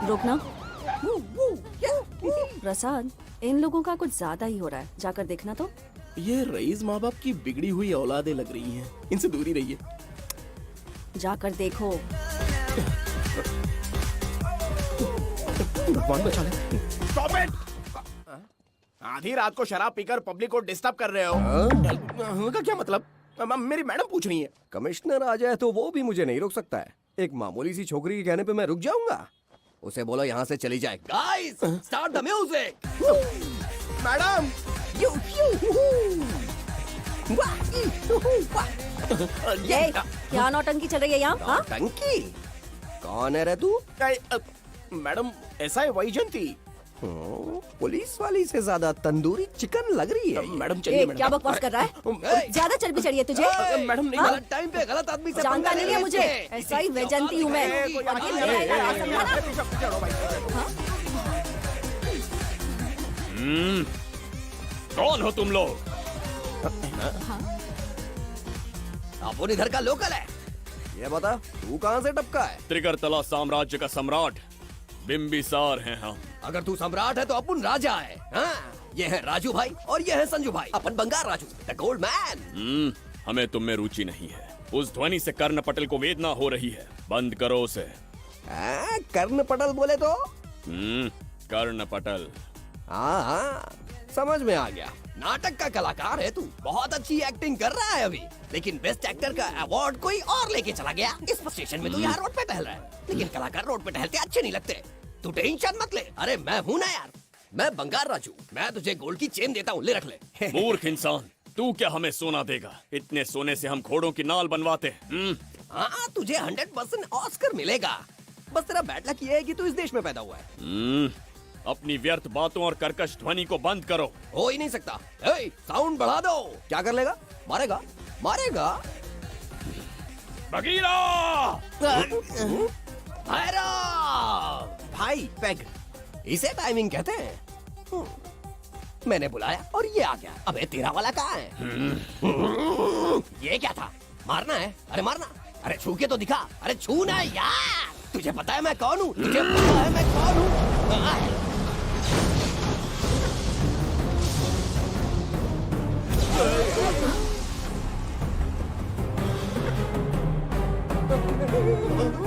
रोकना। प्रसाद, इन लोगों का कुछ ज्यादा ही हो रहा है, जाकर देखना तो। ये रईस माँ बाप की बिगड़ी हुई औलादें लग रही हैं। इनसे दूरी रहिए। जाकर देखो। भगवान बचा ले। Stop it! आधी रात को शराब पीकर पब्लिक को डिस्टर्ब कर रहे हो। का क्या मतलब? मेरी मैडम पूछ रही है। कमिश्नर आ जाए तो वो भी मुझे नहीं रोक सकता है। एक मामूली सी छोकरी के कहने पे मैं रुक जाऊंगा? उसे बोलो यहाँ से चली जाए। Guys, start the music. Madam, ये क्या नौटंकी चल रही है यहाँ? हाँ? टंकी? कौन है रे तू? मैडम, ऐसा है वैजयंती। पुलिस वाली से ज्यादा तंदूरी चिकन लग रही है। मैडम चलिए। मैडम, क्या बकवास कर रहा है? ज्यादा चर्बी चढ़ी है तुझे? मैडम नहीं। हाँ? गलत टाइम पे गलत आदमी से जानता पंगा नहीं ले है रहे मुझे। थे। ऐसा ही वैजंती हूँ मैं। आगे नहीं आएगा, आप समझा ना? कौन हो तुम लोग? अपन इधर का लोकल है। ये बता, तू कहाँ से टपका है? त्रिगर्तला साम्राज्य का सम्राट बिम्बिसार हैं हम। अगर तू सम्राट है तो अपन राजा है। हाँ? ये है राजू भाई और ये है संजू भाई। अपन बंगार राजू, द गोल्ड मैन। हमें तुम में रुचि नहीं है। उस ध्वनि से कर्ण पटल को वेदना हो रही है। बंद करो उसे। कर्ण पटल बोले तो? कर्ण पटल। हाँ हाँ, समझ में आ गया। नाटक का कलाकार है तू। बहुत अच्छी एक्टिंग कर रहा है अभी, लेकिन बेस्ट एक्टर का अवार्ड कोई और लेके चला गया। इस स्टेशन में तू यहाँ रोड पे टहल रहा है, लेकिन कलाकार रोड पे टहलते अच्छे नहीं लगते। तू टेंशन मत ले। अरे मैं हूँ ना यार, मैं बंगार राजू। मैं तुझे गोल्ड की चेन देता हूँ, ले रख ले। मूर्ख इंसान, तू क्या हमें सोना देगा? इतने सोने से हम घोड़ों की नाल बनवाते। हाँ, तुझे 100% ऑस्कर मिलेगा। बस तेरा बैड लक ये है कि तू इस देश में पैदा हुआ है। अपनी व्यर्थ बातों और कर्कश ध्वनि को बंद करो। हो ही नहीं सकता। साउंड बढ़ा दो। क्या कर लेगा? मारेगा? मारेगा? बगीरा! भैरव! भाई पैग, इसे टाइमिंग कहते हैं। मैंने बुलाया और ये आ गया। अबे तेरा वाला कहाँ है? ये क्या था? मारना है? अरे मारना! अरे छू के तो दिखा। अरे छू ना यार! तुझे पता है मैं कौन हूँ? तुझे पता है मैं कौन हूँ?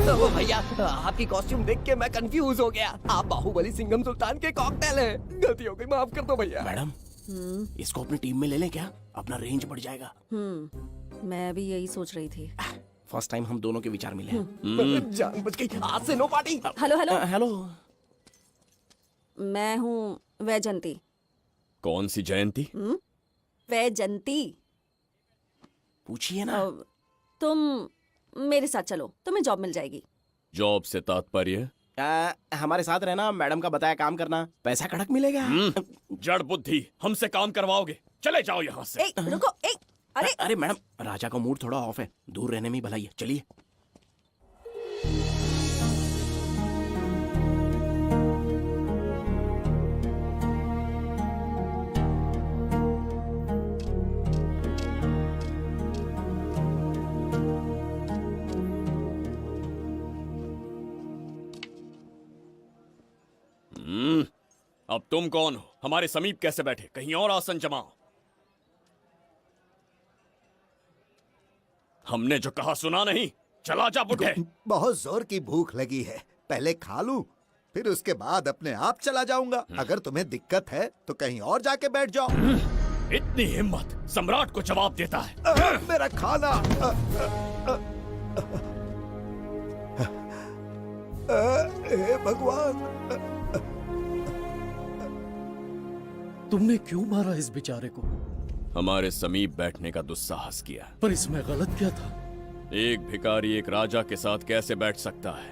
तो भैया, आपकी कॉस्ट्यूम देख के मैं कंफ्यूज हो गया। आप बाहुबली सिंघम सुल्तान के कॉकटेल हैं। गलती हो गई, माफ कर दो भैया। मैडम, इसको अपनी टीम में ले लें क्या? अपना रेंज बढ़ जाएगा। मैं भी यही सोच रही थी। फर्स्ट टाइम हम दोनों के विचार मिले हैं। जान बच गई। आज से no party. Hello hello hello. मैं हूँ वैजंती। कौन सी जयंती? वैजंती। पूछिए ना। तुम मेरे साथ चलो, तुम्हें जॉब मिल जाएगी। जॉब से तात्पर्य? हमारे साथ रहना, मैडम का बताया काम करना, पैसा कड़क मिलेगा। जड़ बुद्धि, हमसे काम करवाओगे? चले जाओ यहाँ से। रुको, अरे अरे मैडम, राजा का मूड थोड़ा ऑफ है, दूर रहने में ही भलाई है। चलिए। अब तुम कौन हो? हमारे समीप कैसे बैठे? कहीं और आसन जमाओ। हमने जो कहा सुना नहीं? चला जा बुढ़े। बहुत जोर की भूख लगी है, पहले खा लूं, फिर उसके बाद अपने आप चला जाऊंगा। अगर तुम्हें दिक्कत है तो कहीं और जाके बैठ जाओ। इतनी हिम्मत! सम्राट को जवाब देता है। मेरा खाना! हे भगवान! तुमने क्यों मारा इस बेचारे को? हमारे समीप बैठने का दुस्साहस किया। पर इसमें गलत क्या था? एक भिखारी एक राजा के साथ कैसे बैठ सकता है?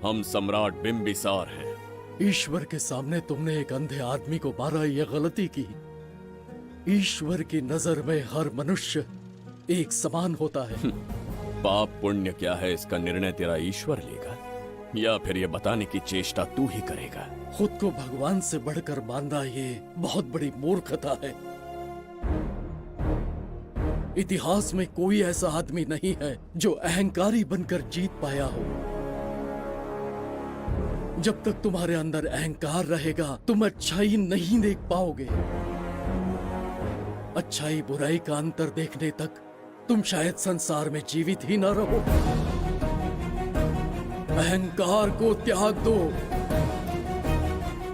हम सम्राट बिम्बिसार हैं। ईश्वर के सामने तुमने एक अंधे आदमी को मारा, यह गलती की। ईश्वर की नजर में हर मनुष्य एक समान होता है। पाप पुण्य क्या है, इसका निर्णय तेरा ईश्वर लेगा या फिर ये बताने की चेष्टा तू ही करेगा? खुद को भगवान से बढ़कर मानना ये बहुत बड़ी मूर्खता है। इतिहास में कोई ऐसा आदमी नहीं है जो अहंकारी बनकर जीत पाया हो। जब तक तुम्हारे अंदर अहंकार रहेगा तुम अच्छाई नहीं देख पाओगे। अच्छाई बुराई का अंतर देखने तक तुम शायद संसार में जीवित ही न रहो। अहंकार को त्याग दो।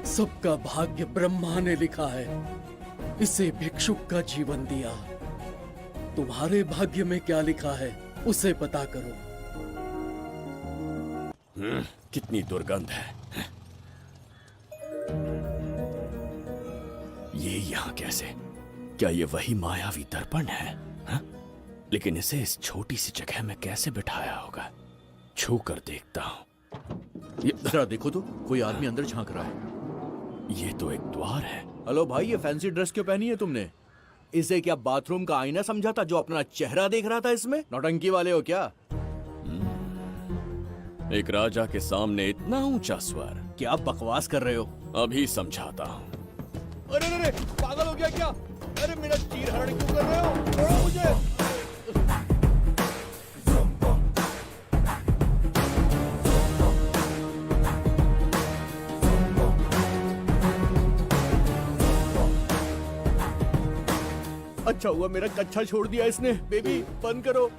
सबका भाग्य ब्रह्मा ने लिखा है, इसे भिक्षुक का जीवन दिया। तुम्हारे भाग्य में क्या लिखा है उसे पता करो। कितनी दुर्गंध है। ये यहाँ कैसे? क्या ये वही मायावी दर्पण है? हा? लेकिन इसे इस छोटी सी जगह में कैसे बिठाया होगा? छू कर देखता हूँ। जरा देखो तो, कोई आदमी अंदर झांक रहा है। ये तो एक द्वार है। हेलो भाई, ये फैंसी ड्रेस क्यों पहनी है तुमने? इसे क्या बाथरूम का आईना समझा था जो अपना चेहरा देख रहा था इसमें? नौटंकी वाले हो क्या? एक राजा के सामने इतना ऊंचा स्वर। क्या बकवास कर रहे हो? अभी समझाता हूँ। अरे अरे, पागल हो गया क्या? अरे मेरा चीर हरण क्यों कर रहे हो? छोड़ो मुझे। अच्छा हुआ मेरा कच्छा छोड़ दिया इसने। बेबी बंद करो।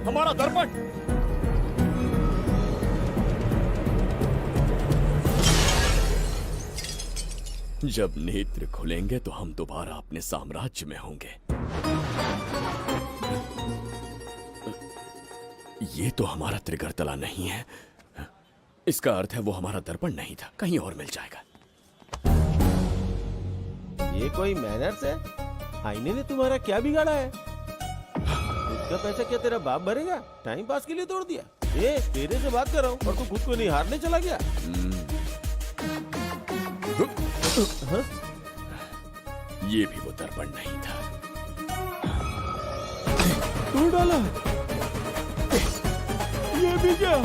हमारा दर्पण! जब नेत्र खुलेंगे तो हम दोबारा अपने साम्राज्य में होंगे। ये तो हमारा त्रिगर्तला नहीं है। इसका अर्थ है वो हमारा दर्पण नहीं था, कहीं और मिल जाएगा। ये कोई मैनर्स है? आईने ने तुम्हारा क्या बिगाड़ा है? इसका पैसा क्या तेरा बाप भरेगा? टाइम पास के लिए तोड़ दिया। ए, तेरे से बात कर रहा हूँ और तू खुद को नहीं हारने चला गया। हाँ? ये भी वो दर्पण नहीं था। तू डाला? ये भी क्या?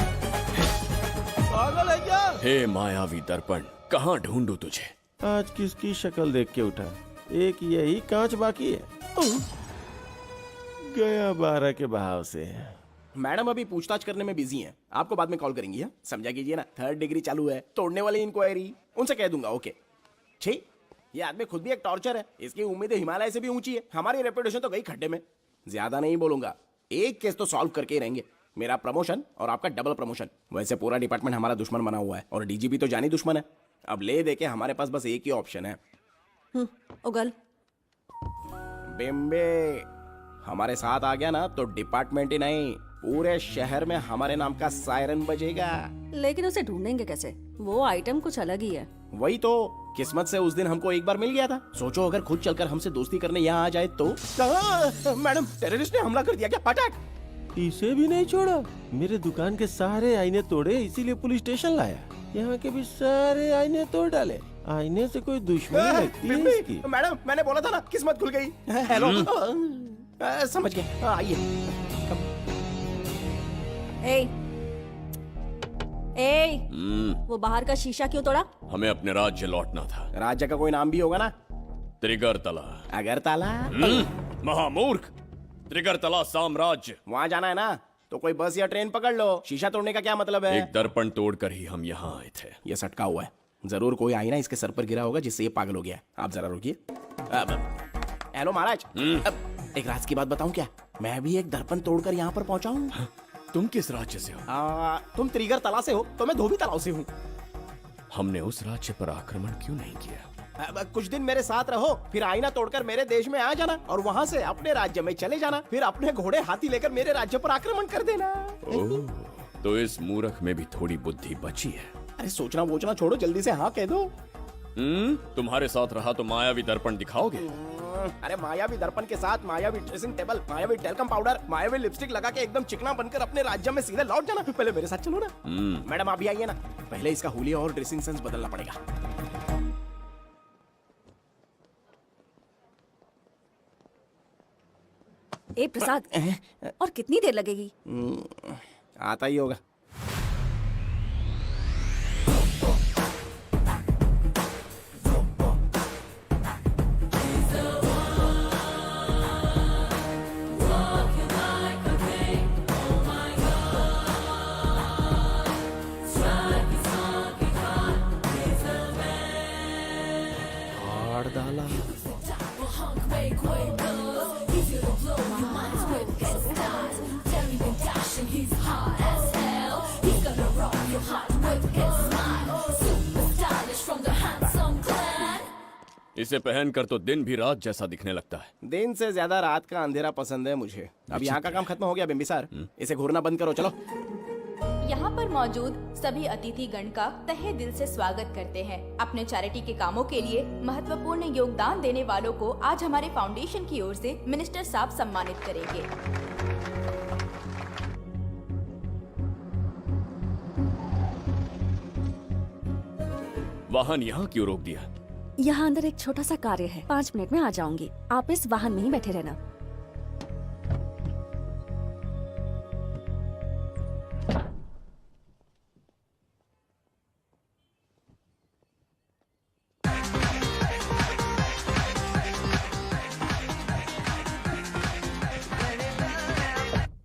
पागल है क्या? हे मायावी दर्पण, कहाँ ढूंढूं तुझे? आज किसकी शक्ल देख के उठा? एक यही कांच बाकी है। गया 12 के बहाव से। मैडम अभी पूछताछ करने में बिजी हैं, आपको बाद में कॉल करेंगी। है समझा कीजिए ना, 3rd डिग्री चालू है, तोड़ने वाली इंक्वायरी, उनसे कह दूंगा। ओके छी, ये आदमी खुद भी एक टॉर्चर है, इसकी उम्मीदें हिमालय से भी ऊंची है। हमारी रेपुटेशन तो गई खड्डे में। ज्यादा नहीं बोलूंगा, एक केस तो सॉल्व करके ही रहेंगे, मेरा प्रमोशन और आपका डबल प्रमोशन। वैसे पूरा डिपार्टमेंट हमारा दुश्मन बना हुआ है और डीजीपी तो जानी दुश्मन है। अब ले दे के हमारे पास बस एक ही ऑप्शन है। उगल बिम्बे हमारे साथ आ गया ना तो डिपार्टमेंट ही नहीं, पूरे शहर में हमारे नाम का सायरन बजेगा। लेकिन उसे ढूंढेंगे कैसे? वो आइटम कुछ अलग ही है। वही तो, किस्मत से उस दिन हमको एक बार मिल गया था। सोचो अगर खुद चलकर हमसे दोस्ती करने यहाँ आ जाए तो। मैडम, टेररिस्ट ने हमला कर दिया क्या? पटाक। इसे भी नहीं छोड़ा। मेरे दुकान के सारे आईने तोड़े, इसीलिए पुलिस स्टेशन लाया। यहाँ के भी सारे आईने तोड़ डाले। आईने से कोई दुश्मनी लगती है इसकी? मैडम, मैंने बोला था ना, किस्मत खुल गई। हेलो, समझ गए, आइए। वो बाहर का शीशा क्यों तोड़ा? हमें अपने राज्य लौटना था। राज्य का कोई नाम भी होगा ना? त्रिगर्तला। अगरतला? महामूर्ख, त्रिगर्तला साम्राज्य। वहाँ जाना है ना तो कोई बस या ट्रेन पकड़ लो। शीशा तोड़ने का क्या मतलब है? एक दर्पण तोड़कर ही हम यहाँ आए थे। ये सटका हुआ है, जरूर कोई आईना इसके सर पर गिरा होगा जिससे ये पागल हो गया। आप जरा रुकिए। हेलो महाराज, एक राज की बात बताऊं क्या? मैं भी एक दर्पण तोड़कर यहाँ पर पहुंचा हूँ। तुम किस राज्य से हो? तुम त्रिगर तला से हो तो मैं धोबी तलाव से हूँ। हमने उस राज्य पर आक्रमण क्यों नहीं किया? कुछ दिन मेरे साथ रहो, फिर आईना तोड़कर मेरे देश में आ जाना और वहाँ से अपने राज्य में चले जाना। फिर अपने घोड़े हाथी लेकर मेरे राज्य पर आक्रमण कर देना। ओह, तो इस मूर्ख में भी थोड़ी बुद्धि बची है। अरे सोचना वोचना छोड़ो, जल्दी से हाँ कह दो। तुम्हारे साथ रहा तो मायावी दर्पण दिखाओगे? अरे मायावी दर्पण के साथ मायावी ड्रेसिंग टेबल, मायावी टेल्कम पाउडर, मायावी लिपस्टिक लगा के एकदम चिकना बनकर अपने राज्य में सीधे लौट जाना। पहले मेरे साथ चलो ना। मैडम आप भी आइए ना, पहले इसका हुलिया और ड्रेसिंग सेंस बदलना पड़ेगा। ए प्रसाद, और कितनी देर लगेगी? आता ही होगा। इसे पहनकर तो दिन भी रात जैसा दिखने लगता है। दिन से ज्यादा रात का अंधेरा पसंद है मुझे। अब यहाँ का काम खत्म हो गया बिम्बिसार, इसे घूरना बंद करो। चलो। यहाँ पर मौजूद सभी अतिथि गण का तहे दिल से स्वागत करते हैं। अपने चैरिटी के कामों के लिए महत्वपूर्ण योगदान देने वालों को आज हमारे फाउंडेशन की ओर से मिनिस्टर साहब सम्मानित करेंगे। वाहन यहाँ क्यों रोक दिया? यहाँ अंदर एक छोटा सा कार्य है, 5 मिनट में आ जाऊंगी। आप इस वाहन में ही बैठे रहना।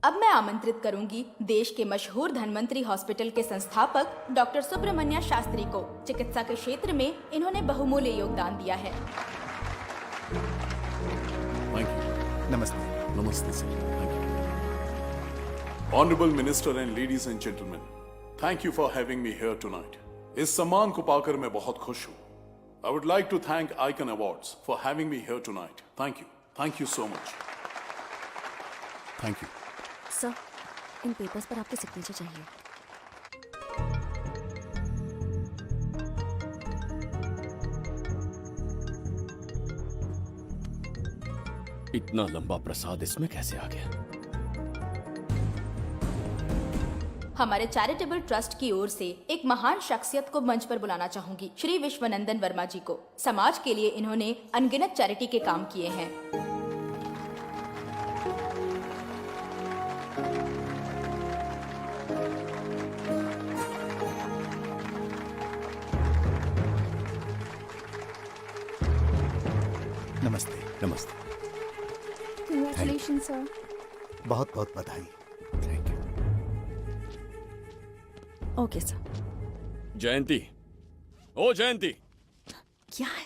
अब मैं आमंत्रित करूंगी देश के मशहूर धन्वंतरी हॉस्पिटल के संस्थापक डॉक्टर सुब्रमण्य शास्त्री को। चिकित्सा के क्षेत्र में इन्होंने बहुमूल्य योगदान दिया है। नमस्ते। नमस्ते sir. Thank you. Honorable Minister and ladies and gentlemen, thank you for having me here tonight. इस सम्मान को पाकर मैं बहुत खुश हूँ। I would like to thank Icon Awards for having me here tonight. Thank you. Thank you so much. Thank you. Sir, in papers पर आपके सिग्नेचर चाहिए। इतना लंबा प्रसाद इसमें कैसे आ गया? हमारे चैरिटेबल ट्रस्ट की ओर से एक महान शख्सियत को मंच पर बुलाना चाहूंगी, श्री विश्वनंदन वर्मा जी को। समाज के लिए इन्होंने अनगिनत चैरिटी के काम किए हैं। नमस्ते। नमस्ते। Congratulations, sir. बहुत बहुत बधाई। Okay sir. जयंती, ओ जयंती। क्या है?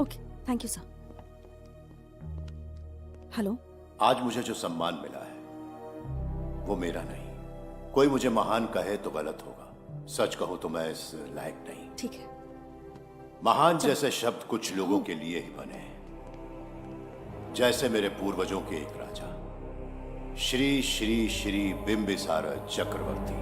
Okay, thank you sir. Hello. आज मुझे जो सम्मान मिला है वो मेरा नहीं। कोई मुझे महान कहे तो गलत होगा, सच कहूं तो मैं इस लायक नहीं। ठीक है। महान जैसे शब्द कुछ लोगों के लिए ही बने हैं, जैसे मेरे पूर्वजों के एक राजा श्री श्री श्री बिंबिसार चक्रवर्ती।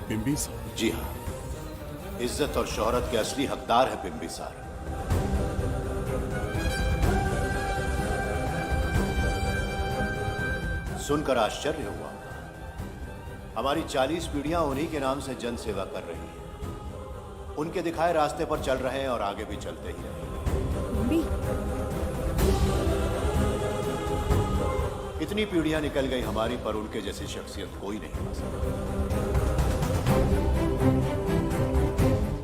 बिंबिसार? जी हाँ, इज्जत और शोहरत के असली हकदार है बिंबिसार। सुनकर आश्चर्य हुआ। हमारी 40 पीढ़ियां उन्हीं के नाम से जन सेवा कर रही हैं। उनके दिखाए रास्ते पर चल रहे हैं और आगे भी चलते ही रहेंगे। इतनी पीढ़ियां निकल गई हमारी, पर उनके जैसी शख्सियत कोई नहीं पा सका।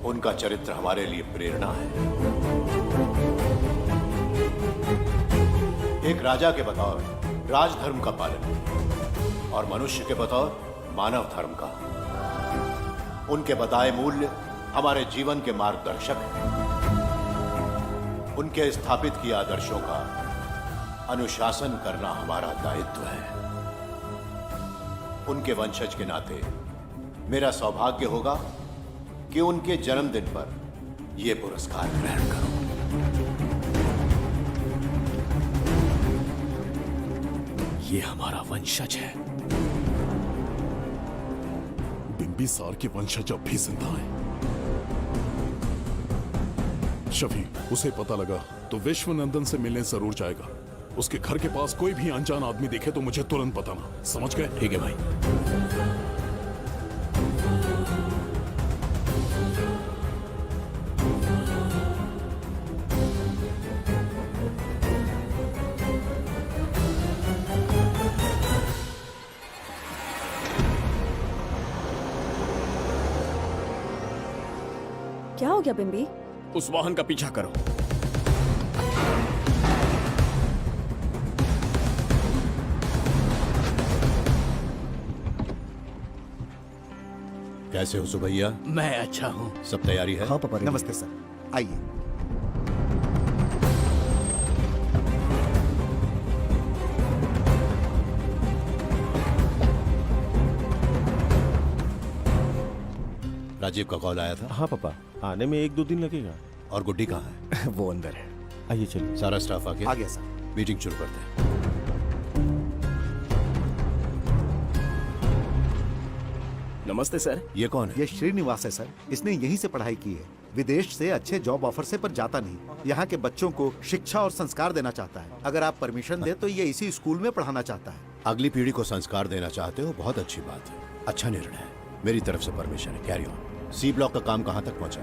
उनका चरित्र हमारे लिए प्रेरणा है। एक राजा के बतौर राजधर्म का पालन और मनुष्य के बतौर मानव धर्म का। उनके बताए मूल्य हमारे जीवन के मार्गदर्शक हैं। उनके स्थापित किए आदर्शों का अनुशासन करना हमारा दायित्व है। उनके वंशज के नाते मेरा सौभाग्य होगा कि उनके जन्मदिन पर यह पुरस्कार ग्रहण करूं। ये हमारा वंशज है। बिंबिसार के वंशज अब भी जिंदा हैं। शफी, उसे पता लगा तो विश्वनंदन से मिलने जरूर जाएगा। उसके घर के पास कोई भी अनजान आदमी दिखे तो मुझे तुरंत बताना, समझ गए? ठीक है भाई। क्या हो गया बिम्बी? उस वाहन का पीछा करो। कैसे हो सुभैया? मैं अच्छा हूँ। सब तैयारी है? हाँ पापा। नमस्ते सर, आइए। राजीव का कॉल आया था? हाँ पापा, आने में 1-2 दिन लगेगा। और गुड्डी कहाँ है? वो अंदर है। आइए चलिए। सारा स्टाफ आ गया? आ गया सर। मीटिंग शुरू करते हैं। नमस्ते सर। ये कौन है? ये श्रीनिवास है सर। इसने यहीं से पढ़ाई की है। विदेश से अच्छे जॉब ऑफर से पर जाता नहीं। यहाँ के बच्चों को शिक्षा और संस्कार देना चाहता है। अगर आप परमिशन दे तो ये इसी स्कूल में पढ़ाना चाहता है। अगली पीढ़ी को संस्कार देना चाहते हो, बहुत अच्छी बात है। अच्छा निर्णय है। मेरी तरफ से परमिशन है। Carry on. सी ब्लॉक का काम कहाँ तक पहुँचा?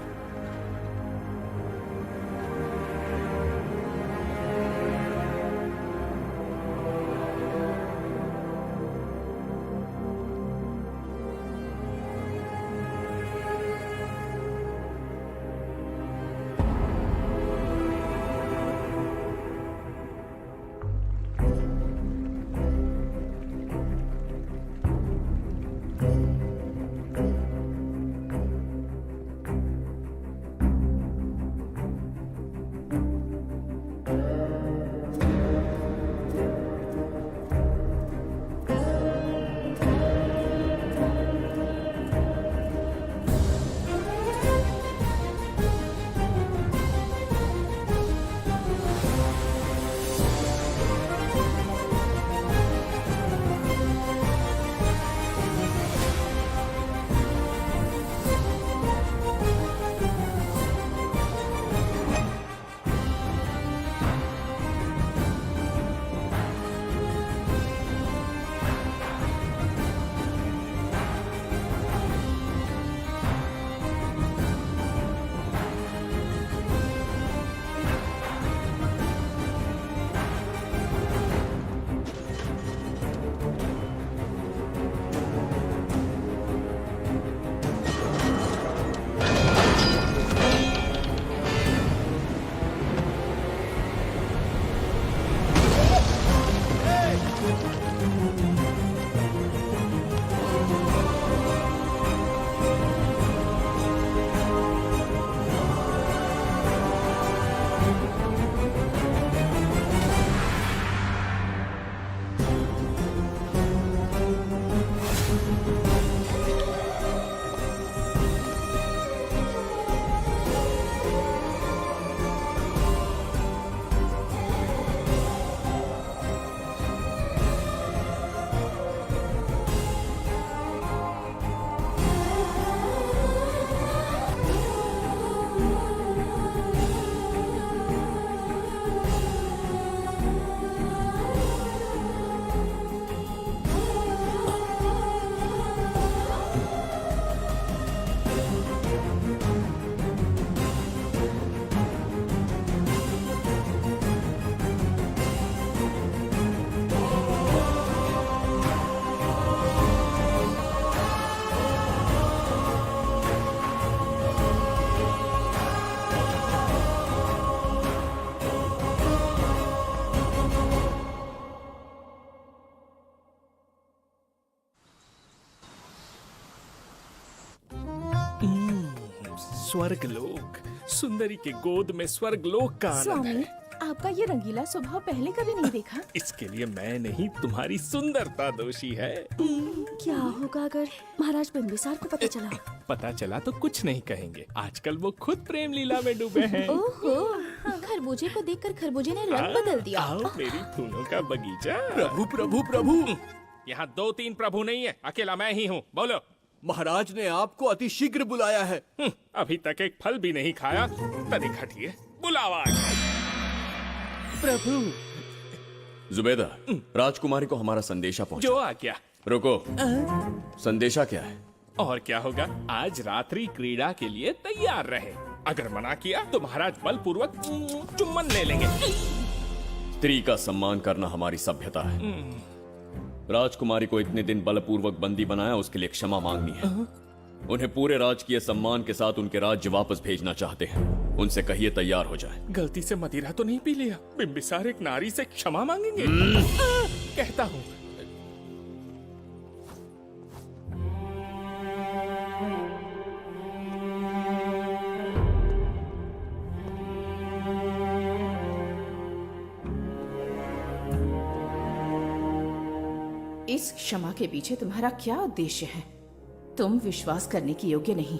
स्वर्गलोक, सुंदरी के गोद में स्वर्गलोक का आनंद स्वामी, है। आपका ये रंगीला स्वभाव पहले कभी नहीं देखा। इसके लिए मैं नहीं, तुम्हारी सुंदरता दोषी है। क्या होगा अगर महाराज बिंबिसार को पता चला? पता चला तो कुछ नहीं कहेंगे, आजकल वो खुद प्रेम लीला में डूबे हैं। ओहो, खरबूजे को देखकर खरबूजे ने रंग बदल दिया। आओ मेरी फूलों का बगीचा। प्रभु प्रभु प्रभु, यहाँ 2-3 प्रभु नहीं है, अकेला मैं ही हूँ। बोलो। महाराज ने आपको अति शीघ्र बुलाया है। अभी तक एक फल भी नहीं खाया, तनिक हटिए, बुलावा। प्रभु। जुबेदा, राजकुमारी को हमारा संदेशा पहुंचा। जो आ गया। रुको, संदेशा क्या है? और क्या होगा, आज रात्रि क्रीड़ा के लिए तैयार रहे। अगर मना किया तो महाराज बलपूर्वक चुम्बन ले लेंगे। स्त्री का सम्मान करना हमारी सभ्यता है। राजकुमारी को इतने दिन बलपूर्वक बंदी बनाया, उसके लिए क्षमा मांगनी है। उन्हें पूरे राजकीय सम्मान के साथ उनके राज्य वापस भेजना चाहते हैं। उनसे कहिए तैयार हो जाए। गलती से मदिरा तो नहीं पी लिया? बिंबिसार एक नारी से क्षमा मांगेंगे? कहता हूँ। इस क्षमा के पीछे तुम्हारा क्या उद्देश्य है? तुम विश्वास करने की योग्य नहीं।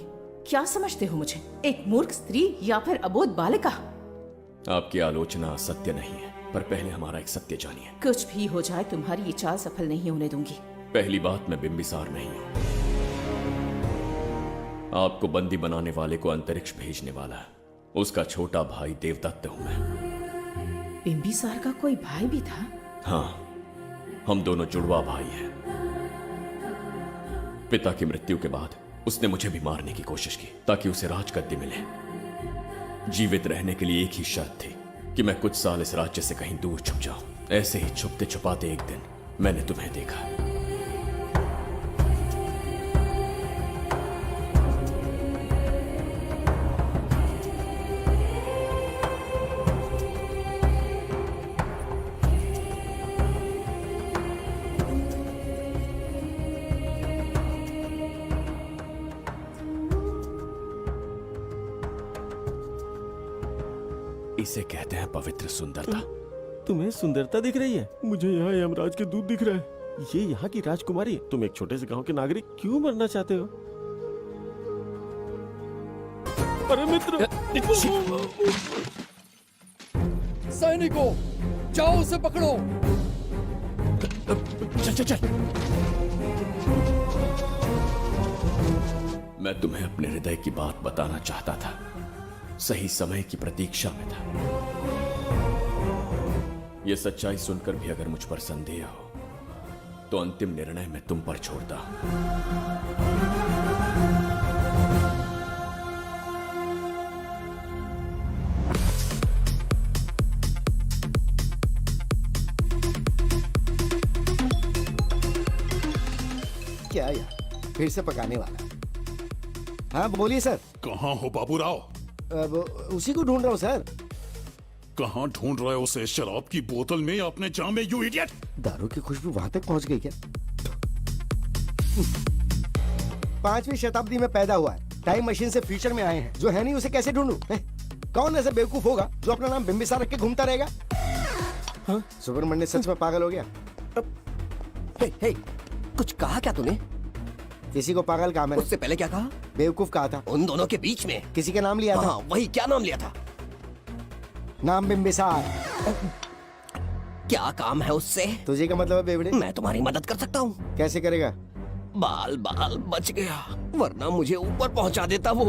क्या समझते हो मुझे, एक मूर्ख स्त्री या फिर अबोध बालिका? आपकी आलोचना सत्य नहीं है, पर पहले हमारा एक सत्य जानिए। कुछ भी हो जाए, तुम्हारी ये चाल सफल नहीं होने दूंगी। पहली बात, मैं बिंबिसार नहीं हूँ। आपको बंदी बनाने वाले को अंतरिक्ष भेजने वाला उसका छोटा भाई देवदत्त हूँ मैं। बिंबिसार का कोई भाई भी था? हाँ, हम दोनों जुड़वा भाई हैं। पिता की मृत्यु के बाद उसने मुझे भी मारने की कोशिश की ताकि उसे राजगद्दी मिले। जीवित रहने के लिए एक ही शर्त थी कि मैं कुछ साल इस राज्य से कहीं दूर छुप जाऊं। ऐसे ही छुपते छुपाते एक दिन मैंने तुम्हें देखा। इसे कहते हैं पवित्र सुंदरता। तुम्हें सुंदरता दिख रही है? मुझे यहाँ यमराज के दूध दिख रहा है। ये यहाँ की राजकुमारी है। तुम एक छोटे से गांव के नागरिक क्यों मरना चाहते हो? अरे मित्र! सैनिकों, जाओ उसे पकड़ो। चल चल चल। मैं तुम्हें अपने हृदय की बात बताना चाहता था, सही समय की प्रतीक्षा में था। यह सच्चाई सुनकर भी अगर मुझ पर संदेह हो तो अंतिम निर्णय मैं तुम पर छोड़ता हूं। क्या यार, फिर से पकाने वाला? हाँ बोलिए सर। कहाँ हो बाबूराव? अब उसी को ढूंढ रहा हूँ सर। कहाँ ढूंढ रहे हो उसे? शराब की बोतल में या अपने जाम में, यू इडियट? दारू की खुशबू वहां तक पहुंच गई क्या? 5वीं शताब्दी में पैदा हुआ है, टाइम मशीन से फ्यूचर में आए हैं। जो है नहीं उसे कैसे ढूंढूं? कौन ऐसा बेवकूफ होगा जो अपना नाम बिंबिसार रख के घूमता रहेगा? हाँ? सुब्रमण्य सच में पागल हो गया। हे, हे, कुछ कहा क्या तूने? किसी को पागल कहा मैंने। उससे पहले क्या कहा? बेवकूफ कहा था। उन दोनों के बीच में किसी का नाम लिया था। हाँ, वही, क्या नाम लिया था? नाम बिंबिसार। क्या काम है उससे? तुझे का मतलब है बेवड़े? मैं तुम्हारी मदद कर सकता हूँ। कैसे करेगा? बाल बाल बच गया, वरना मुझे ऊपर पहुंचा देता वो।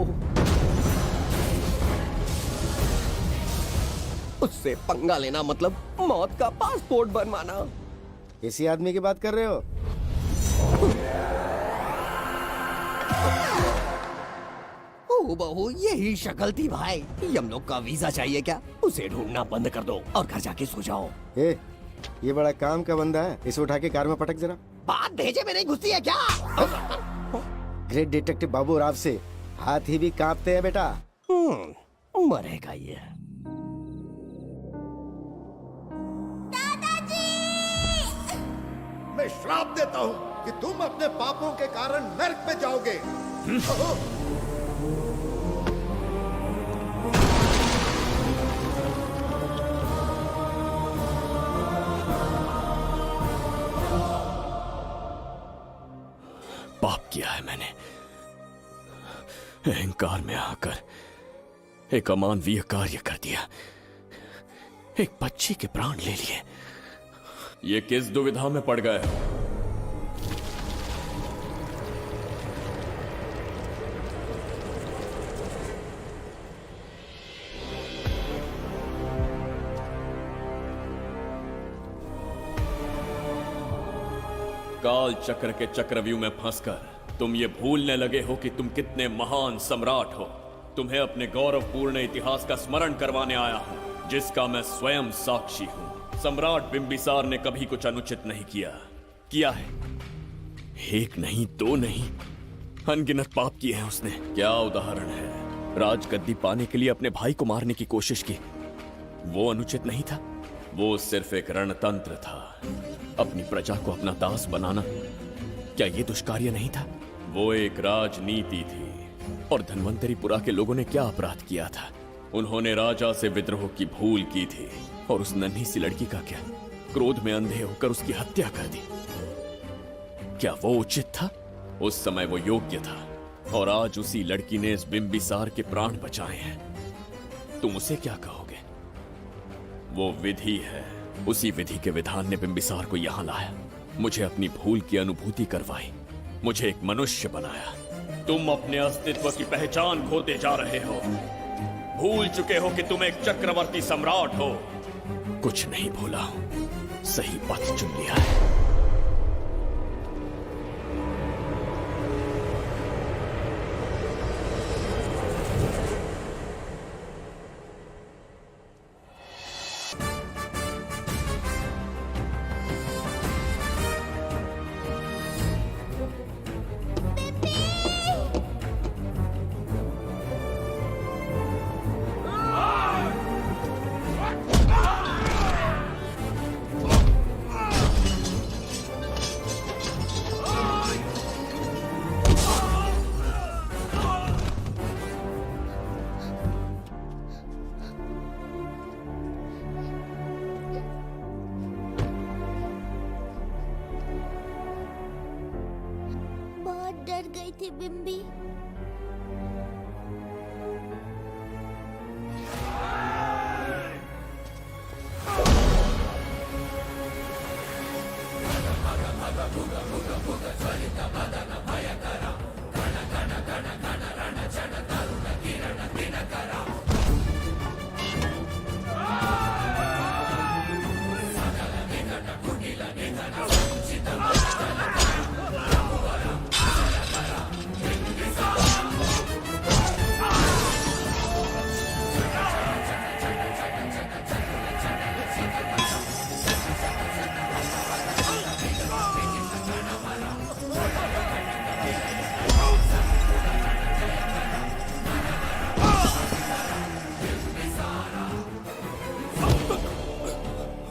उससे पंगा लेना मतलब मौत का पासपोर्ट बनवाना। इसी आदमी की बात कर रहे हो? ओ बहू, यही शक्ल थी भाई। यमलोक का वीजा चाहिए क्या? उसे ढूंढना बंद कर दो और घर जाके सो जाओ। ये बड़ा काम का बंदा है, इसे उठा के कार में पटक जरा। बात भेजे में नहीं घुसती है क्या? ग्रेट डिटेक्टिव बाबू राव से हाथ ही भी कांपते हैं बेटा। मरेगा ये। मैं श्राप देता हूँ कि तुम अपने पापों के कारण नर्क में जाओगे। पाप किया है मैंने। अहंकार में आकर एक अमानवीय कार्य कर दिया, एक बच्ची के प्राण ले लिए। ये किस दुविधा में पड़ गए? काल चक्र के चक्रव्यूह में फंसकर तुम ये भूलने लगे हो कि तुम कितने महान सम्राट हो। तुम्हें अपने गौरवपूर्ण इतिहास का स्मरण करवाने आया हूं, जिसका मैं स्वयं साक्षी हूं। सम्राट बिंबिसार ने कभी कुछ अनुचित नहीं किया है। एक नहीं, दो नहीं, अनगिनत पाप किए हैं उसने। क्या उदाहरण है? राजगद्दी पाने के लिए अपने भाई को मारने की कोशिश की, वो अनुचित नहीं था? वो सिर्फ एक रणतंत्र था। अपनी प्रजा को अपना दास बनाना, क्या ये दुष्कार्य नहीं था? वो एक राजनीति थी। और धन्वंतरीपुरा के लोगों ने क्या अपराध किया था? उन्होंने राजा से विद्रोह की भूल की थी। और उस नन्ही सी लड़की का क्या? क्रोध में अंधे होकर उसकी हत्या कर दी। क्या वो उचित था? उस समय वो योग्य था। और आज उसी लड़की ने इस बिंबिसार के प्राण बचाए हैं। तुम उसे क्या कहोगे? वो विधि है। उसी विधि के विधान ने बिंबिसार को यहां लाया, मुझे अपनी भूल की अनुभूति करवाई, मुझे एक मनुष्य बनाया। तुम अपने अस्तित्व की पहचान खोते जा रहे हो। भूल चुके हो कि तुम एक चक्रवर्ती सम्राट हो। कुछ नहीं भूला हूं, सही पथ चुन लिया है। डर गई थी बिम्बी।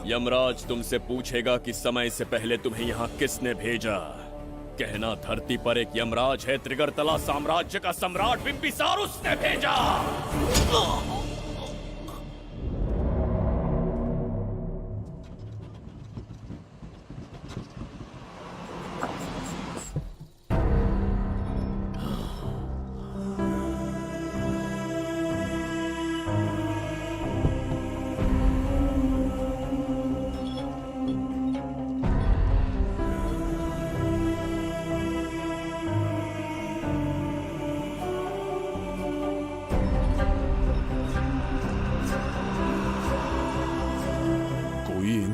यमराज तुमसे पूछेगा कि समय से पहले तुम्हें यहाँ किसने भेजा। कहना धरती पर एक यमराज है, त्रिगर्तला साम्राज्य का सम्राट बिंबिसार उसने भेजा।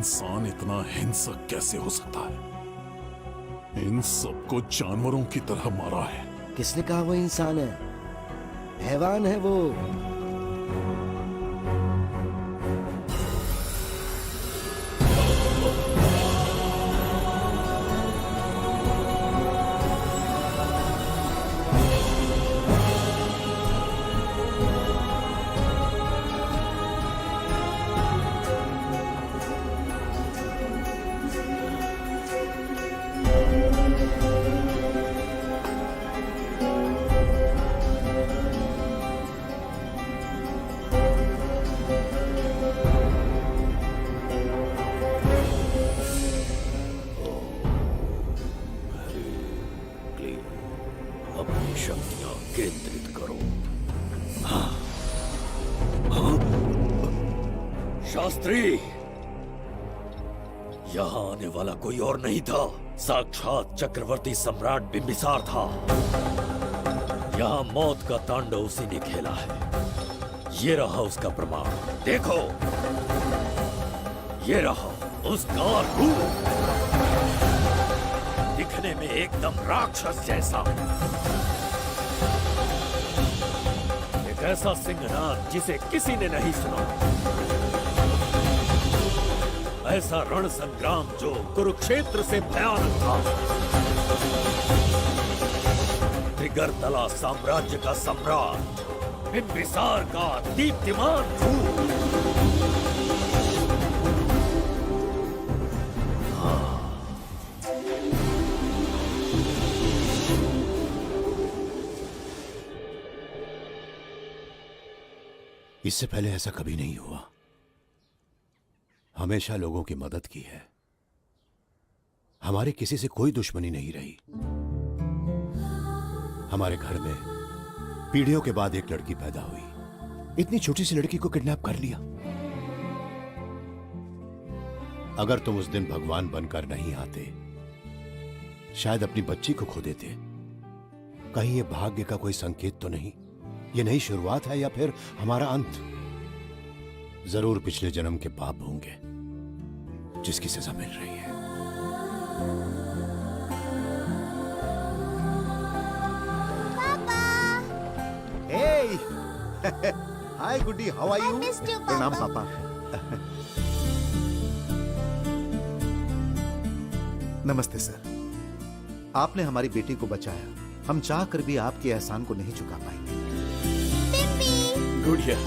इंसान इतना हिंसक कैसे हो सकता है? इन सबको जानवरों की तरह मारा है। किसने कहा वो इंसान है? हैवान है वो। अपनी शक्तियां केंद्रित करो। शास्त्री, यहां आने वाला कोई और नहीं था, साक्षात चक्रवर्ती सम्राट बिंबिसार था। यहां मौत का तांडव उसी ने खेला है। ये रहा उसका प्रमाण, देखो, ये रहा उसका रूप, दिखने में एकदम राक्षस जैसा। एक ऐसा सिंहनाद जिसे किसी ने नहीं सुना, ऐसा रण संग्राम जो कुरुक्षेत्र से भयानक था। त्रिगर्तला साम्राज्य का सम्राट बिंबिसार का दीप्तिमान रूप। इससे पहले ऐसा कभी नहीं हुआ। हमेशा लोगों की मदद की है। हमारे किसी से कोई दुश्मनी नहीं रही। हमारे घर में पीढ़ियों के बाद एक लड़की पैदा हुई। इतनी छोटी सी लड़की को किडनैप कर लिया। अगर तुम उस दिन भगवान बनकर नहीं आते, शायद अपनी बच्ची को खो देते। कहीं ये भाग्य का कोई संकेत तो नहीं? ये नई शुरुआत है या फिर हमारा अंत? जरूर पिछले जन्म के पाप होंगे जिसकी सजा मिल रही है। हाय गुड्डी, हाउ आर यू? प्रणाम पापा। नमस्ते सर। आपने हमारी बेटी को बचाया। हम चाह कर भी आपके एहसान को नहीं चुका पाएंगे। गुड़िया।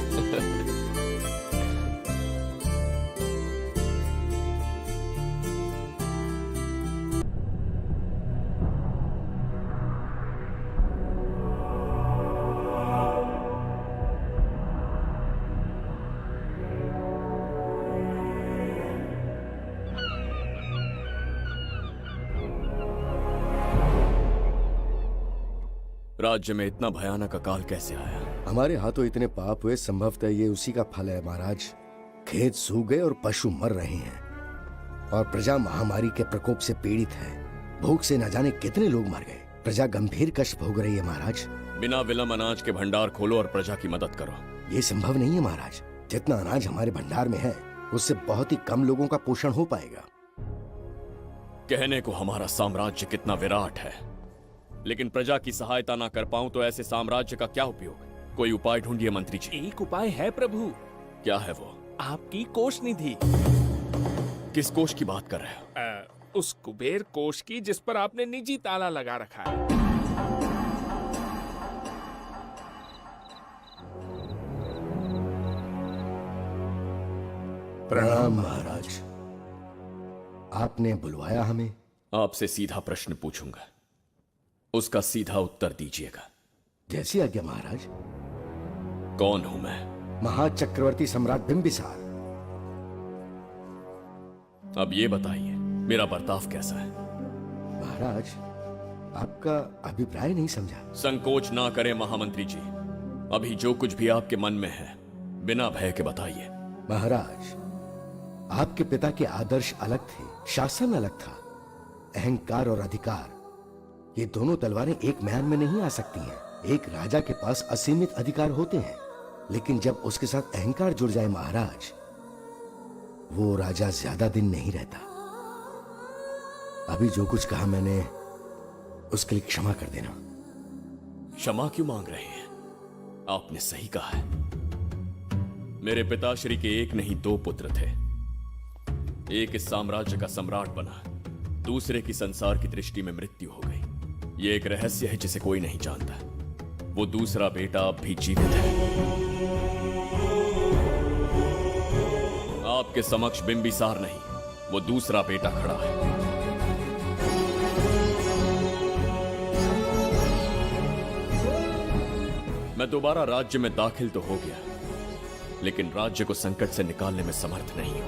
राज्य में इतना भयानक अकाल कैसे आया? हमारे हाथों इतने पाप हुए, संभवतः ये उसी का फल है महाराज। खेत सूख गए और पशु मर रहे हैं, और प्रजा महामारी के प्रकोप से पीड़ित है। भूख से न जाने कितने लोग मर गए। प्रजा गंभीर कष्ट भोग रही है महाराज। बिना विलंब अनाज के भंडार खोलो और प्रजा की मदद करो। ये संभव नहीं है महाराज। जितना अनाज हमारे भंडार में है, उससे बहुत ही कम लोगों का पोषण हो पाएगा। कहने को हमारा साम्राज्य कितना विराट है, लेकिन प्रजा की सहायता ना कर पाऊं तो ऐसे साम्राज्य का क्या उपयोग? कोई उपाय ढूंढिए मंत्री जी। एक उपाय है प्रभु। क्या है वो? आपकी कोष निधि। किस कोष की बात कर रहे हो? उस कुबेर कोष की जिस पर आपने निजी ताला लगा रखा है। प्रणाम महाराज। आपने बुलवाया हमें? आपसे सीधा प्रश्न पूछूंगा, उसका सीधा उत्तर दीजिएगा। जैसी आज्ञा महाराज। कौन हूं मैं? महाचक्रवर्ती सम्राट बिंबिसार। अब ये बताइए, मेरा बर्ताव कैसा है? महाराज, आपका अभिप्राय नहीं समझा। संकोच ना करें महामंत्री जी। अभी जो कुछ भी आपके मन में है, बिना भय के बताइए। महाराज, आपके पिता के आदर्श अलग थे, शासन अलग था। अहंकार और अधिकार, ये दोनों तलवारें एक म्यान में नहीं आ सकती हैं। एक राजा के पास असीमित अधिकार होते हैं, लेकिन जब उसके साथ अहंकार जुड़ जाए महाराज, वो राजा ज्यादा दिन नहीं रहता। अभी जो कुछ कहा मैंने उसके लिए क्षमा कर देना। क्षमा क्यों मांग रहे हैं? आपने सही कहा है। मेरे पिताश्री के एक नहीं दो पुत्र थे। एक इस साम्राज्य का सम्राट बना, दूसरे की संसार की दृष्टि में मृत्यु हो गई। ये एक रहस्य है जिसे कोई नहीं जानता। वो दूसरा बेटा अब भी जीवित है। आपके समक्ष बिंबिसार नहीं, वो दूसरा बेटा खड़ा है। मैं दोबारा राज्य में दाखिल तो हो गया, लेकिन राज्य को संकट से निकालने में समर्थ नहीं हूं।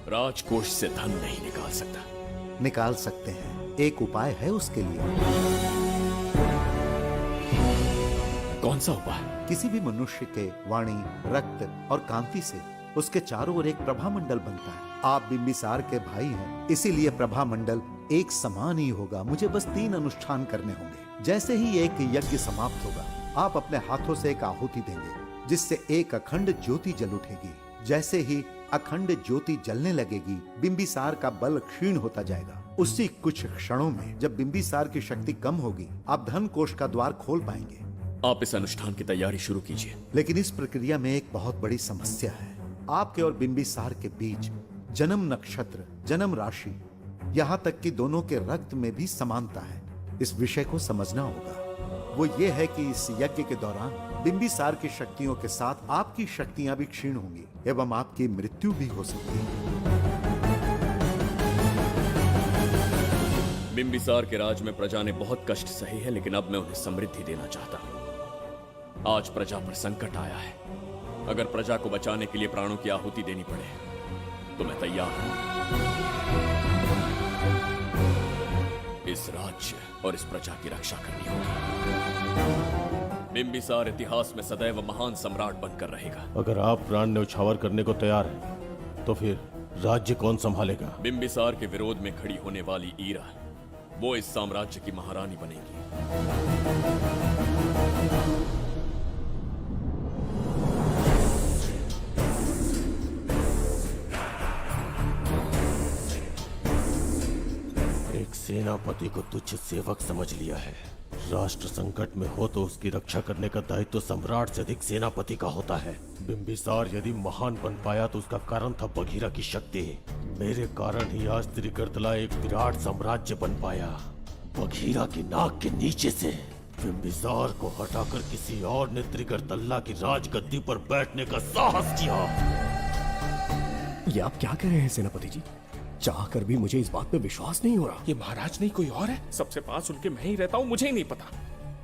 राजकोष से धन नहीं निकाल सकता। निकाल सकते हैं, एक उपाय है उसके लिए। कौन सा उपाय? किसी भी मनुष्य के वाणी, रक्त और कांति से उसके चारों ओर एक प्रभामंडल बनता है। आप बिंबिसार के भाई हैं, इसीलिए प्रभामंडल एक समान ही होगा। मुझे बस 3 अनुष्ठान करने होंगे। जैसे ही एक यज्ञ समाप्त होगा, आप अपने हाथों से एक आहुति देंगे, जिससे एक अखंड ज्योति जल उठेगी। जैसे ही अखंड ज्योति जलने लगेगी, बिंबिसार का बल क्षीण होता जाएगा। उसी कुछ क्षणों में जब बिंबिसार की शक्ति कम होगी, आप धन कोष का द्वार खोल पाएंगे। आप इस अनुष्ठान की तैयारी शुरू कीजिए। लेकिन इस प्रक्रिया में एक बहुत बड़ी समस्या है। आपके और बिंबिसार के बीच जन्म नक्षत्र, जन्म राशि, यहाँ तक कि दोनों के रक्त में भी समानता है। इस विषय को समझना होगा। वो ये है कि इस यज्ञ के दौरान बिंबिसार की शक्तियों के साथ आपकी शक्तियां भी क्षीण होंगी एवं आपकी मृत्यु भी हो सकती है। बिंबिसार के राज में प्रजा ने बहुत कष्ट सहे हैं, लेकिन अब मैं उन्हें समृद्धि देना चाहता हूँ। आज प्रजा पर संकट आया है। अगर प्रजा को बचाने के लिए प्राणों की आहुति देनी पड़े तो मैं तैयार हूं। इस राज्य और इस प्रजा की रक्षा करनी होगी। बिंबिसार इतिहास में सदैव महान सम्राट बनकर रहेगा। अगर आप प्राण न्यौछावर करने को तैयार हैं, तो फिर राज्य कौन संभालेगा? बिंबिसार के विरोध में खड़ी होने वाली ईरा, वो इस साम्राज्य की महारानी बनेगी। सेनापति को तुच्छ सेवक समझ लिया है। राष्ट्र संकट में हो तो उसकी रक्षा करने का दायित्व तो सम्राट से अधिक सेनापति का होता है। बिंबिसार यदि महान बन पाया तो उसका कारण था बघीरा की शक्ति। मेरे कारण ही आज त्रिगर्तला एक विराट साम्राज्य बन पाया। बघीरा की नाक के नीचे से बिंबिसार को हटाकर किसी और ने त्रिगर्तला की राजगद्दी पर बैठने का साहस किया। ये आप क्या कह रहे हैं सेनापति जी? चाह कर भी मुझे इस बात पे विश्वास नहीं हो रहा। ये महाराज नहीं कोई और है। सबसे पास उनके मैं ही रहता हूँ, मुझे ही नहीं पता।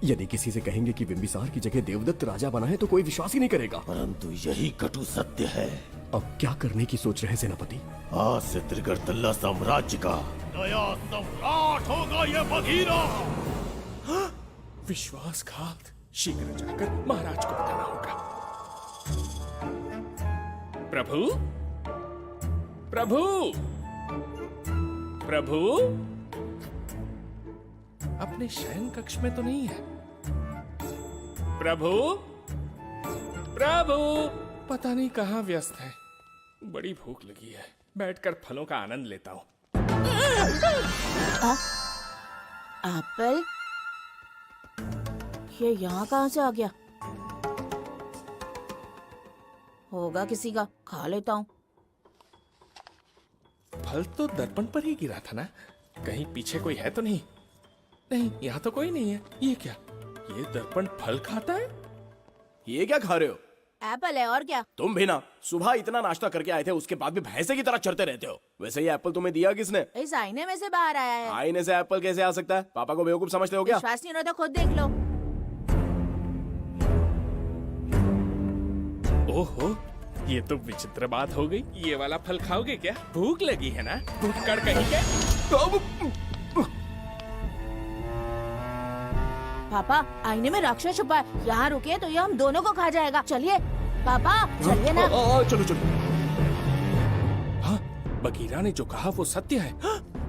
यदि किसी से कहेंगे कि बिंबिसार की जगह देवदत्त राजा बना है तो कोई विश्वास ही नहीं करेगा। परंतु यही कटु सत्य है। अब क्या करने की सोच रहे हैं सेनापति? आज से त्रिगर्तला साम्राज्य का नया सम्राट होगा ये बघीरा। विश्वासघात। शीघ्र जाकर महाराज को बताना होगा। प्रभु, प्रभु, प्रभु, अपने शयन कक्ष में तो नहीं है। प्रभु, प्रभु, पता नहीं कहाँ व्यस्त है। बड़ी भूख लगी है, बैठकर फलों का आनंद लेता हूँ। एप्पल? ये यहाँ कहाँ से आ गया? होगा किसी का, खा लेता हूँ। फल तो दर्पण पर ही गिरा था ना? कहीं पीछे कोई है तो नहीं? नहीं, यहाँ तो कोई नहीं है। ये क्या? ये दर्पण फल खाता है? ये क्या खा रहे हो? एप्पल है और क्या? तुम भी ना सुबह इतना नाश्ता करके आए थे, उसके बाद भी भैंसे की तरह चरते रहते हो। वैसे ये एप्पल तुम्हें दिया किसने? इस आईने में से बाहर आया है। आईने से एप्पल कैसे आ सकता है? पापा को बेवकूफ समझते हो क्या? विश्वास नहीं हो रहा तो खुद देख लो। ओहो, ये तो विचित्र बात हो गई। ये वाला फल खाओगे क्या? भूख लगी है ना? भूखड़ कहीं के? पापा, आईने में राक्षस छुपा है। यहाँ रुके तो ये हम दोनों को खा जाएगा। चलिए पापा, चलिए ना। चलो चलो। हाँ, बघीरा ने जो कहा वो सत्य है।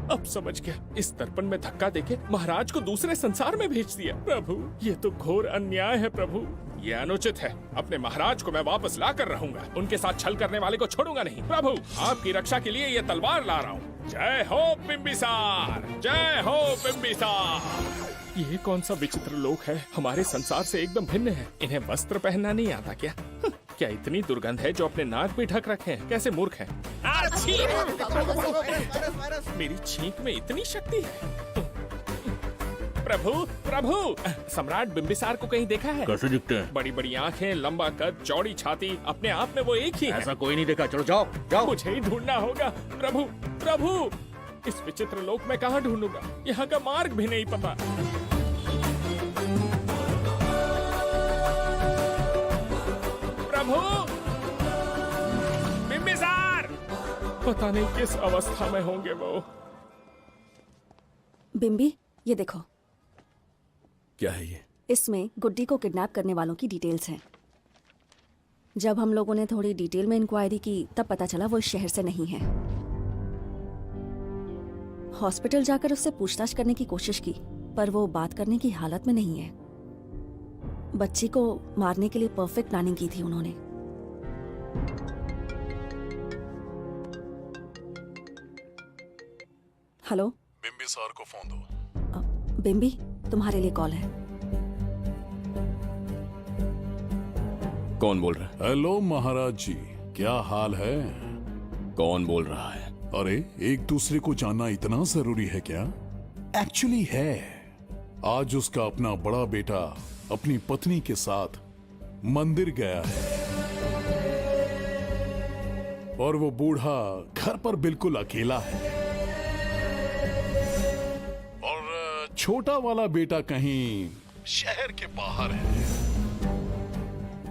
अब समझ गया। इस दर्पण में धक्का देके महाराज को दूसरे संसार में भेज दिया। प्रभु, ये तो घोर अन्याय है। प्रभु, ये अनुचित है। अपने महाराज को मैं वापस ला कर रहूंगा। उनके साथ छल करने वाले को छोड़ूंगा नहीं। प्रभु, आपकी रक्षा के लिए ये तलवार ला रहा हूँ। जय हो बिंबिसार, जय हो बिंबिसार। ये कौन सा विचित्र लोक है, हमारे संसार से एकदम भिन्न है। इन्हें वस्त्र पहनना नहीं आता क्या? क्या इतनी दुर्गंध है जो अपने नाक भी ढक रखे हैं? कैसे मूर्ख हैं। मेरी छींक में इतनी शक्ति है। प्रभु, प्रभु, सम्राट बिंबिसार को कहीं देखा है? कैसे दिखते हैं? बड़ी बड़ी आंखें, लंबा कद, चौड़ी छाती, अपने आप में वो एक ही है। ऐसा कोई नहीं देखा। चलो जाओ जाओ। मुझे ही ढूंढना होगा। प्रभु, प्रभु, इस विचित्र लोक में कहाँ ढूंढूंगा? यहाँ का मार्ग भी नहीं पता। प्रभु, बिंबिसार, पता नहीं किस अवस्था में होंगे वो। बिम्बी, ये देखो। क्या है ये? इसमें गुड्डी को किडनैप करने वालों की डिटेल्स हैं। जब हम लोगों ने थोड़ी डिटेल में इंक्वायरी की तब पता चला वो इस शहर से नहीं है। हॉस्पिटल जाकर उससे पूछताछ करने की कोशिश की पर वो बात करने की हालत में नहीं है। बच्ची को मारने के लिए परफेक्ट प्लानिंग की थी उन्होंने। हेलो, बिंबिसार को फोन दो। बिम्बी, तुम्हारे लिए कॉल है। कौन बोल रहा है? हेलो महाराज जी, क्या हाल है? कौन बोल रहा है? अरे, एक दूसरे को जानना इतना जरूरी है क्या? एक्चुअली है। आज उसका अपना बड़ा बेटा अपनी पत्नी के साथ मंदिर गया है और वो बूढ़ा घर पर बिल्कुल अकेला है और छोटा वाला बेटा कहीं शहर के बाहर है।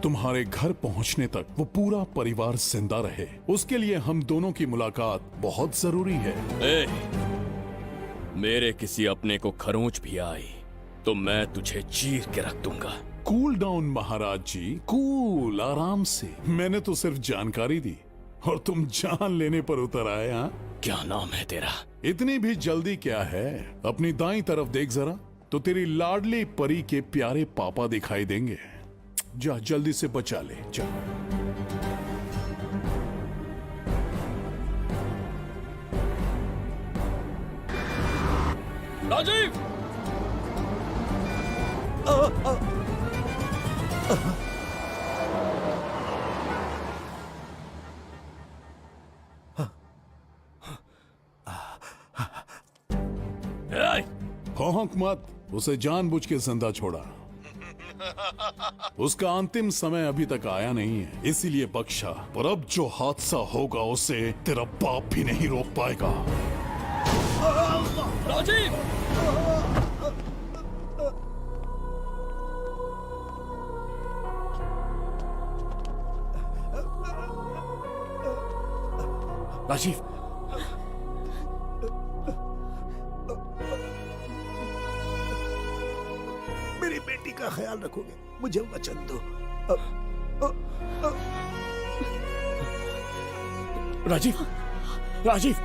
तुम्हारे घर पहुंचने तक वो पूरा परिवार जिंदा रहे, उसके लिए हम दोनों की मुलाकात बहुत जरूरी है। मेरे किसी अपने को खरोंच भी आई तो मैं तुझे चीर के रख दूंगा। कूल डाउन महाराज जी, कूल, आराम से। मैंने तो सिर्फ जानकारी दी और तुम जान लेने पर उतर आए। हाँ, क्या नाम है तेरा? इतनी भी जल्दी क्या है? अपनी दाईं तरफ देख जरा तो तेरी लाडली परी के प्यारे पापा दिखाई देंगे। जा, जल्दी से बचा ले, जा। राजीव! भौंक मत, उसे जानबूझ के जिंदा छोड़ा। उसका अंतिम समय अभी तक आया नहीं है, इसीलिए बख्शा। पर अब जो हादसा होगा उसे तेरा बाप भी नहीं रोक पाएगा। राजीव! राजीव! मेरी बेटी का ख्याल रखोगे? मुझे वचन दो। राजीव! राजीव!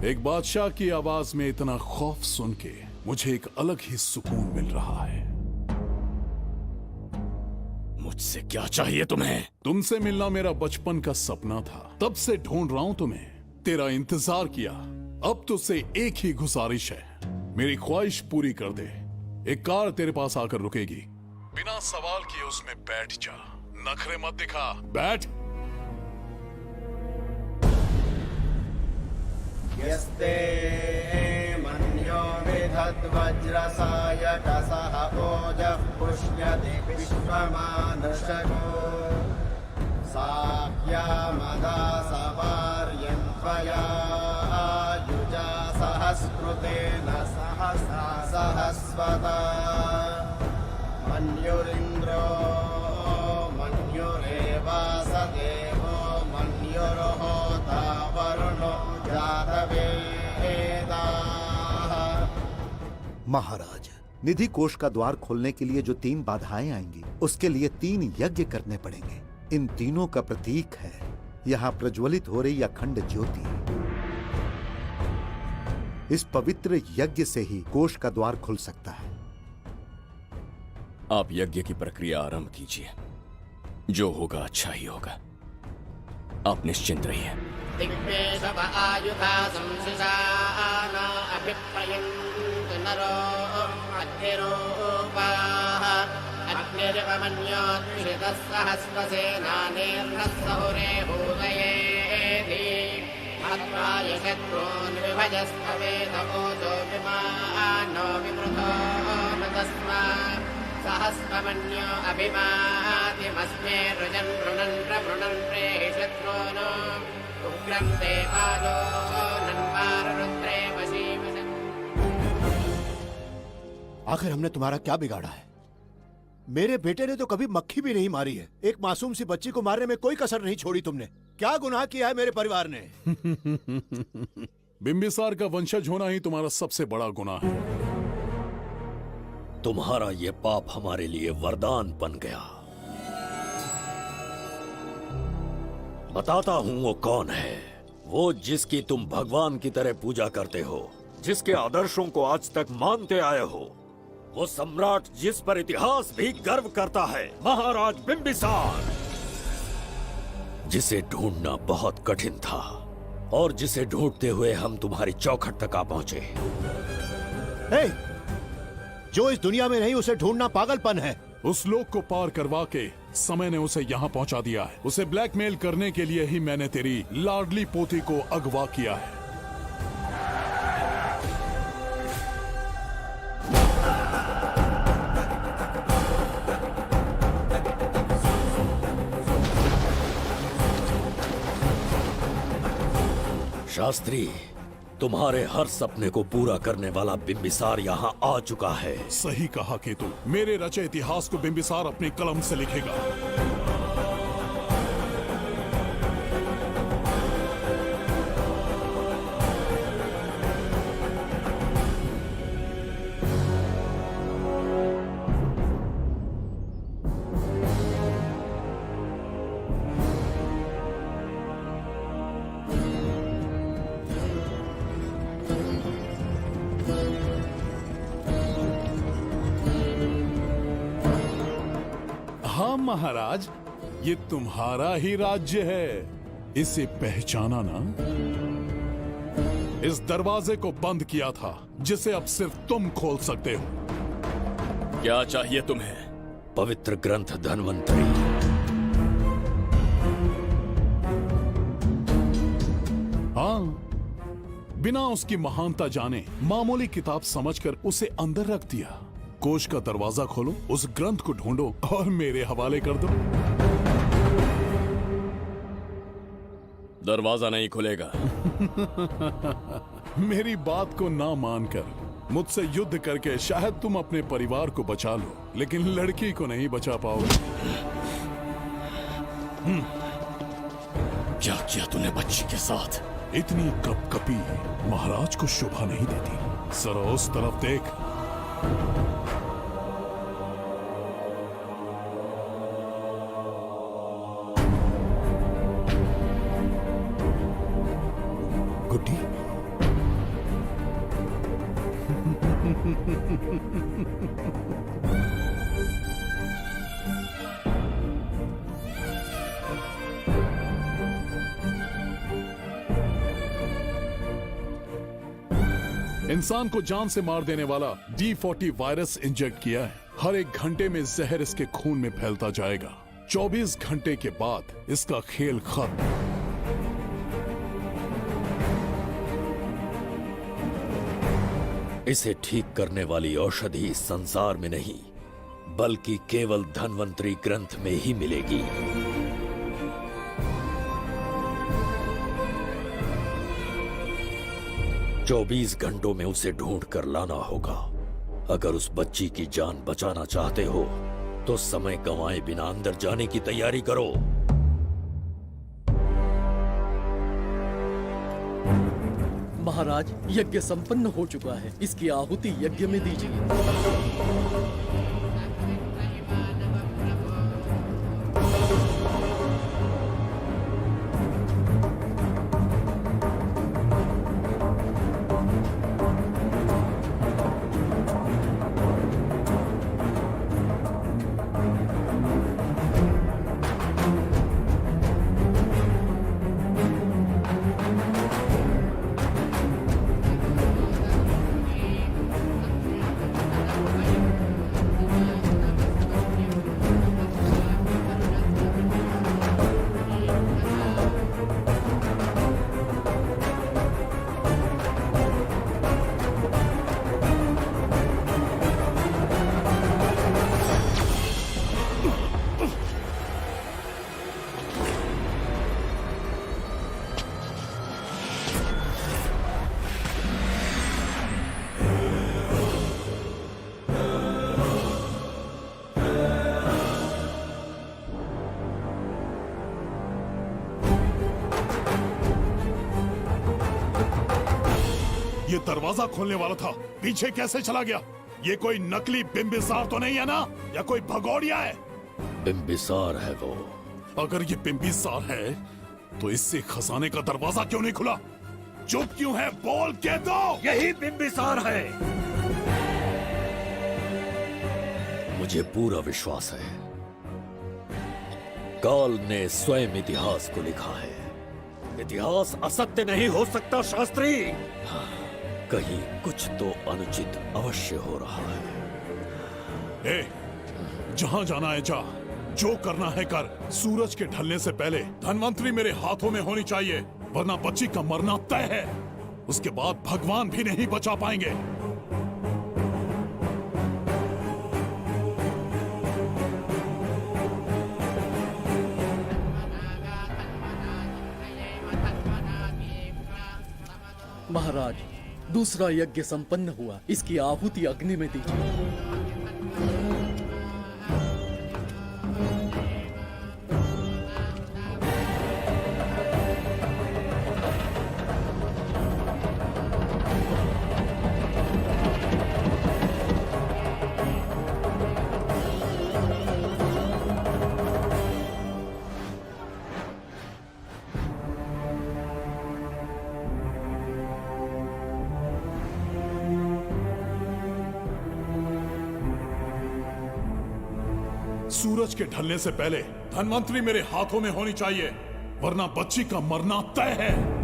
एक बादशाह की आवाज में इतना खौफ सुन के मुझे एक अलग ही सुकून मिल रहा है। मुझसे क्या चाहिए तुम्हें? तुमसे मिलना मेरा बचपन का सपना था, तब से ढूंढ रहा हूं तुम्हें, तेरा इंतजार किया। अब तुझसे एक ही गुजारिश है, मेरी ख्वाहिश पूरी कर दे। एक कार तेरे पास आकर रुकेगी, बिना सवाल किए उसमें बैठ जा, नखरे मत दिखा, बैठ। यस्ते मन्यो विधद्वज्रसायकसः ओजः पुष्यति विश्वमानुषको साह्यामदा सवार्यन्त्वया युजा सहस्कृतेन सहसा सहस्वता मन्युरिन्द्रो मन्युरेवास देवो मन्युर्होता वरुणो महाराज, निधि कोष का द्वार खोलने के लिए जो 3 बाधाएं आएंगी, उसके लिए 3 यज्ञ करने पड़ेंगे। इन तीनों का प्रतीक है यहाँ प्रज्वलित हो रही अखंड ज्योति। इस पवित्र यज्ञ से ही कोष का द्वार खुल सकता है। आप यज्ञ की प्रक्रिया आरंभ कीजिए। जो होगा अच्छा ही होगा। आप निश्चिंत रहिए। दिग्वेशव आयुधा संशिशाना अभिप्रयन्तु नरो अग्निरूपाः अग्निरिवमन्योत्क्षितः सहस्रसेनानेर्नः सहुरे भूतयेति हत्वाय शत्रून् विभजस्त्ववेदभूतो विमानो विवृतो न तस्मात् सहस्रमन्यो अभिमातिमस्मे रुजन् रुणन् प्रवृणन् प्रेहि शत्रून् उग्रं ते पादो नन्वारुद्रे वशीवशम्। आखिर हमने तुम्हारा क्या बिगाड़ा है? मेरे बेटे ने तो कभी मक्खी भी नहीं मारी है। एक मासूम सी बच्ची को मारने में कोई कसर नहीं छोड़ी तुमने। क्या गुनाह किया है मेरे परिवार ने? बिंबिसार का वंशज होना ही तुम्हारा सबसे बड़ा गुनाह है। तुम्हारा ये पाप हमारे लिए वरदान बन गया। बताता हूं वो कौन है। वो जिसकी तुम भगवान की तरह पूजा करते हो, जिसके आदर्शों को आज तक मानते आए हो, वो सम्राट जिस पर इतिहास भी गर्व करता है, महाराज बिंबिसार, जिसे ढूंढना बहुत कठिन था और जिसे ढूंढते हुए हम तुम्हारी चौखट तक आ पहुंचे। जो इस दुनिया में नहीं उसे ढूंढना पागलपन है। उस लोक को पार करवा के समय ने उसे यहाँ पहुँचा दिया है। उसे ब्लैकमेल करने के लिए ही मैंने तेरी लाडली पोती को अगवा किया है। शास्त्री, तुम्हारे हर सपने को पूरा करने वाला बिंबिसार यहाँ आ चुका है। सही कहा केतु। मेरे रचे इतिहास को बिंबिसार अपनी कलम से लिखेगा। हाँ महाराज, ये तुम्हारा ही राज्य है। इसे पहचाना ना? इस दरवाजे को बंद किया था जिसे अब सिर्फ तुम खोल सकते हो। क्या चाहिए तुम्हें? पवित्र ग्रंथ धन्वंतरी। हाँ, बिना उसकी महानता जाने मामूली किताब समझकर उसे अंदर रख दिया। कोष का दरवाजा खोलो, उस ग्रंथ को ढूंढो और मेरे हवाले कर दो। दरवाजा नहीं खुलेगा। मेरी बात को ना मानकर मुझसे युद्ध करके शायद तुम अपने परिवार को बचा लो, लेकिन लड़की को नहीं बचा पाओगे। क्या किया तूने बच्ची के साथ? इतनी कपकपी महाराज को शोभा नहीं देती। जरा उस तरफ देख। गुड्डी, इंसान को जान से मार देने वाला D40 वायरस इंजेक्ट किया है। हर एक घंटे में जहर इसके खून में फैलता जाएगा। 24 घंटे के बाद इसका खेल खत्म। इसे ठीक करने वाली औषधि संसार में नहीं, बल्कि केवल धन्वंतरी ग्रंथ में ही मिलेगी। चौबीस घंटों में उसे ढूंढ कर लाना होगा। अगर उस बच्ची की जान बचाना चाहते हो तो समय गंवाए बिना अंदर जाने की तैयारी करो। महाराज, यज्ञ संपन्न हो चुका है। इसकी आहुति यज्ञ में दीजिए। दरवाजा खोलने वाला था, पीछे कैसे चला गया? ये कोई नकली बिंबिसार तो नहीं है ना, या कोई भगोड़िया है? बिंबिसार है वो। अगर ये बिंबिसार है तो इससे खजाने का दरवाजा क्यों नहीं खुला? चुप क्यों है? बोल के दो। यही बिंबिसार है। मुझे पूरा विश्वास है, काल ने स्वयं इतिहास को लिखा है। इतिहास असत्य नहीं हो सकता शास्त्री। हाँ, कहीं कुछ तो अनुचित अवश्य हो रहा है। ए, जहां जाना है जा, जो करना है कर। सूरज के ढलने से पहले धनवंतरी मेरे हाथों में होनी चाहिए, वरना बच्ची का मरना तय है। उसके बाद भगवान भी नहीं बचा पाएंगे। महाराज, दूसरा यज्ञ संपन्न हुआ, इसकी आहुति अग्नि में दीजिए। सूरज के ढलने से पहले धनवंतरी मेरे हाथों में होनी चाहिए, वरना बच्ची का मरना तय है।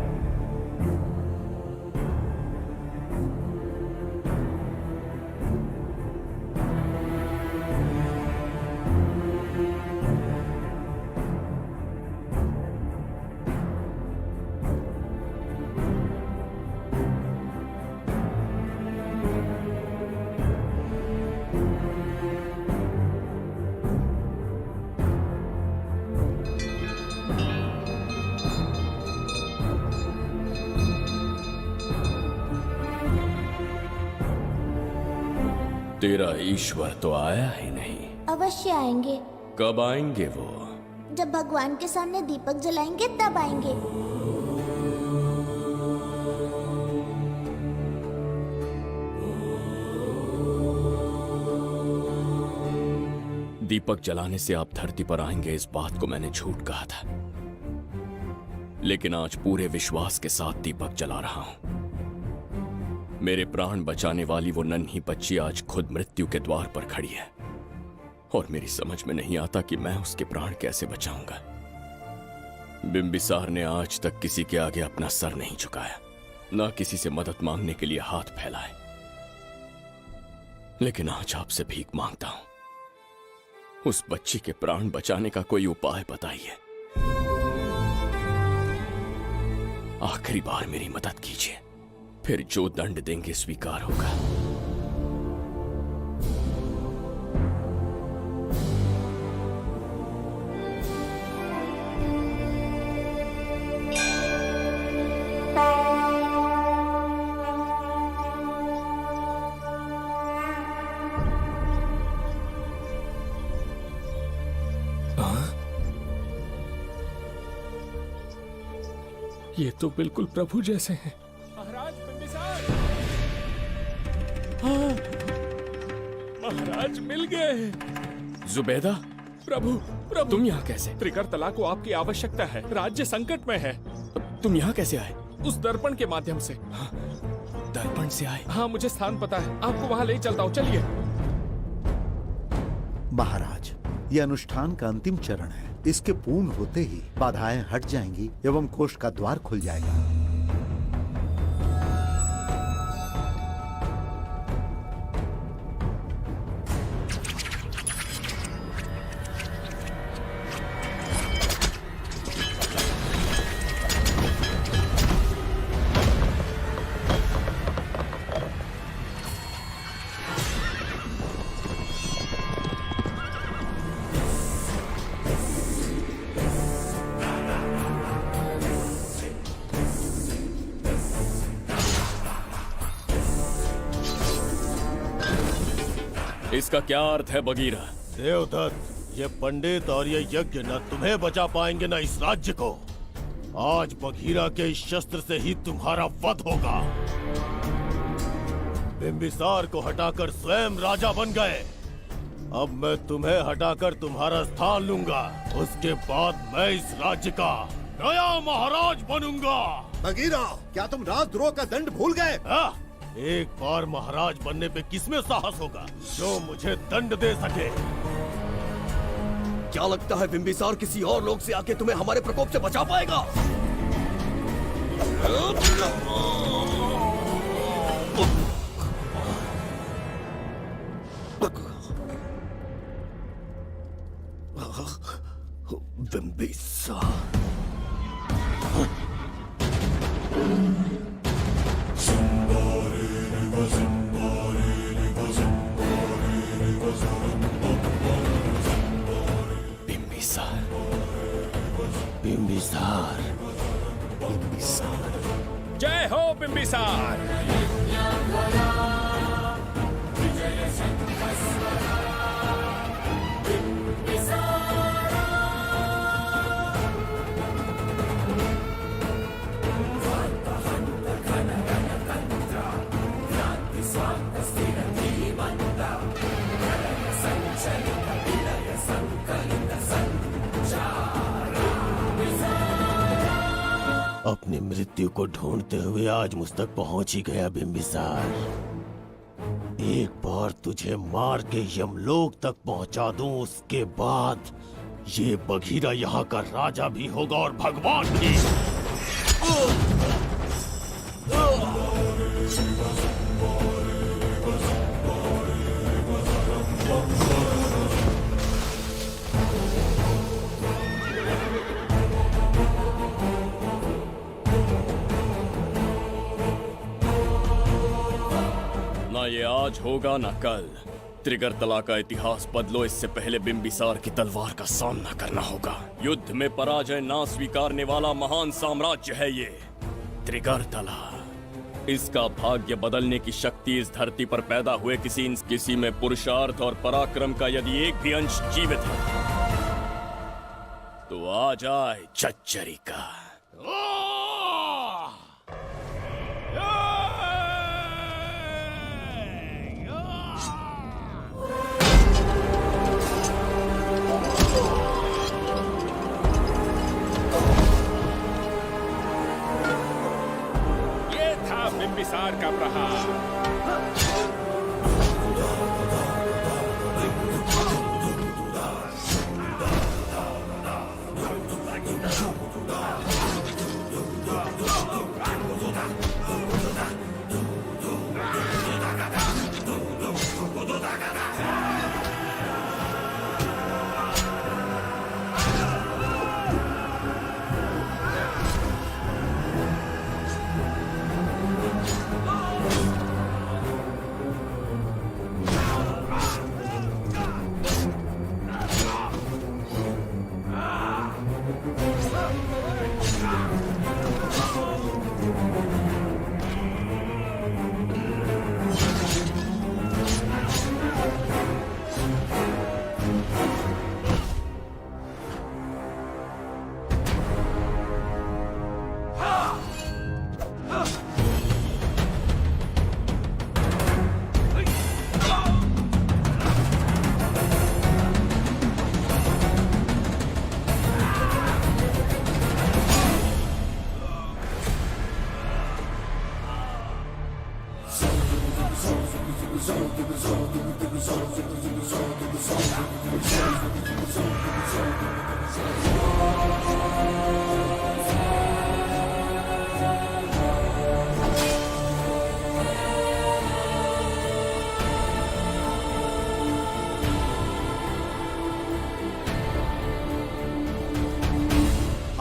तेरा ईश्वर तो आया ही नहीं। अवश्य आएंगे। कब आएंगे वो? जब भगवान के सामने दीपक जलाएंगे तब आएंगे। दीपक जलाने से आप धरती पर आएंगे, इस बात को मैंने झूठ कहा था, लेकिन आज पूरे विश्वास के साथ दीपक जला रहा हूं। मेरे प्राण बचाने वाली वो नन्ही बच्ची आज खुद मृत्यु के द्वार पर खड़ी है, और मेरी समझ में नहीं आता कि मैं उसके प्राण कैसे बचाऊंगा। बिंबिसार ने आज तक किसी के आगे अपना सर नहीं झुकाया, ना किसी से मदद मांगने के लिए हाथ फैलाए, लेकिन आज आपसे भीख मांगता हूं। उस बच्ची के प्राण बचाने का कोई उपाय बताइए। आखिरी बार मेरी मदद कीजिए, फिर जो दंड देंगे स्वीकार होगा। ये तो बिल्कुल प्रभु जैसे हैं। महाराज बिंबिसार! हाँ, महाराज मिल गए। जुबैदा, प्रभु, प्रभु, तुम यहाँ कैसे? त्रिकर्तला को आपकी आवश्यकता है, राज्य संकट में है। तुम यहाँ कैसे आए? उस दर्पण के माध्यम से। हाँ, दर्पण से आए? हाँ, मुझे स्थान पता है, आपको वहाँ ले चलता हूँ, चलिए। महाराज, ये अनुष्ठान का अंतिम चरण है। इसके पूर्ण होते ही बाधाएं हट जाएंगी एवं कोष का द्वार खुल जाएगा। इसका क्या अर्थ है बगीरा? देवदत्त, ये पंडित और ये यज्ञ न तुम्हें बचा पाएंगे न इस राज्य को। आज बगीरा के इस शस्त्र से ही तुम्हारा वध होगा। बिंबिसार को हटाकर स्वयं राजा बन गए। अब मैं तुम्हें हटाकर तुम्हारा स्थान लूंगा। उसके बाद मैं इस राज्य का नया महाराज बनूंगा। बगीरा, क्या तुम राजद्रोह का दंड भूल गए? एक बार महाराज बनने पे किसमें साहस होगा जो मुझे दंड दे सके? क्या लगता है बिंबिसार किसी और लोग से आके तुम्हें हमारे प्रकोप से बचा पाएगा? बिंबिसार बिंबिसार जय हो बिंबिसार। अपनी मृत्यु को ढूंढते हुए आज मुझ तक पहुंच ही गया बिंबिसार। एक बार तुझे मार के यमलोक तक पहुंचा दूं, उसके बाद ये बघीरा यहाँ का राजा भी होगा और भगवान भी। ना ये आज होगा ना कल। त्रिगर्तला का इतिहास बदलो, इससे पहले बिंबिसार की तलवार का सामना करना होगा। युद्ध में पराजय ना स्वीकारने वाला महान साम्राज्य है ये त्रिगर्तला। इसका भाग्य बदलने की शक्ति इस धरती पर पैदा हुए किसी में पुरुषार्थ और पराक्रम का यदि एक भी अंश जीवित है तो आ जाए चच्चरी का। बिंबिसार का प्रहार।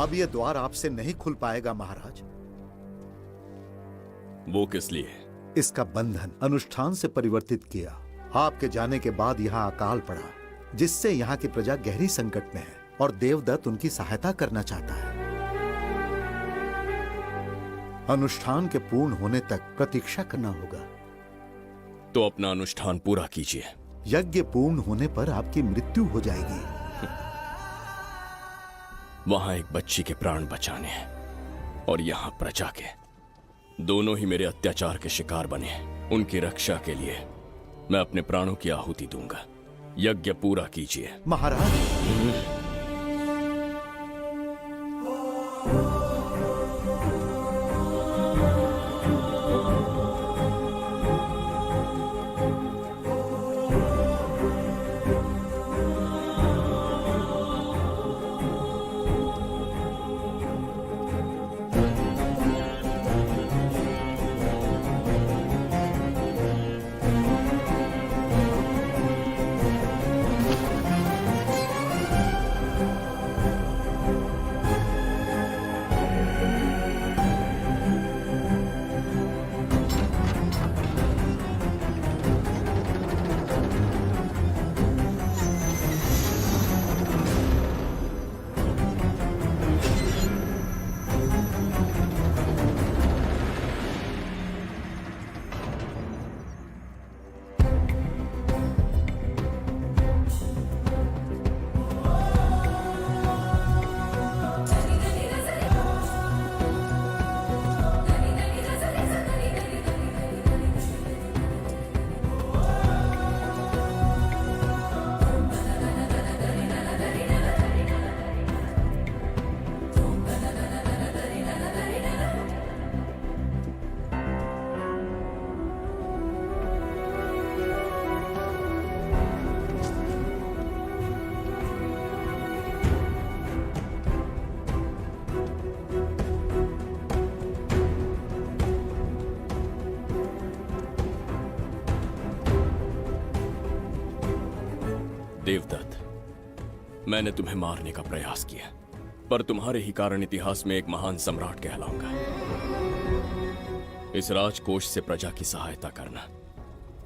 अब ये द्वार आपसे नहीं खुल पाएगा महाराज। वो किस लिए? इसका बंधन अनुष्ठान से परिवर्तित किया। आपके जाने के बाद यहाँ अकाल पड़ा, जिससे यहाँ की प्रजा गहरी संकट में है और देवदत्त उनकी सहायता करना चाहता है। अनुष्ठान के पूर्ण होने तक प्रतीक्षा करना होगा। तो अपना अनुष्ठान पूरा कीजिए। यज्ञ पूर्ण होने पर आपकी मृत्यु हो जाएगी। वहां एक बच्ची के प्राण बचाने हैं और यहां प्रजा के, दोनों ही मेरे अत्याचार के शिकार बने हैं। उनकी रक्षा के लिए मैं अपने प्राणों की आहुति दूंगा। यज्ञ पूरा कीजिए। महाराज। देवदत्त, मैंने तुम्हें मारने का प्रयास किया, पर तुम्हारे ही कारण इतिहास में एक महान सम्राट कहलाऊंगा। इस राजकोष से प्रजा की सहायता करना।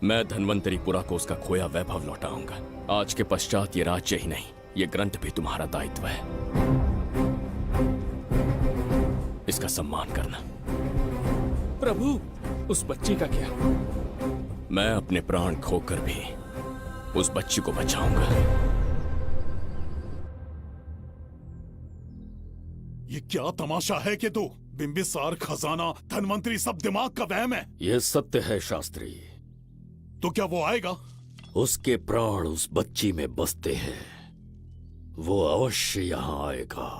मैं धन्वंतरीपुरा को उसका खोया वैभव लौटाऊंगा। आज के पश्चात ये राज्य ही नहीं, ये ग्रंथ भी तुम्हारा दायित्व है। इसका सम्मान करना। प्रभु, उस बच्ची का क्या? मैं अपने प्राण खोकर भी उस बच्ची को बचाऊंगा। ये क्या तमाशा है कि तू बिंबिसार, खजाना, धनवंतरी सब दिमाग का वहम है। यह सत्य है शास्त्री। तो क्या वो आएगा? उसके प्राण उस बच्ची में बसते हैं, वो अवश्य यहाँ आएगा।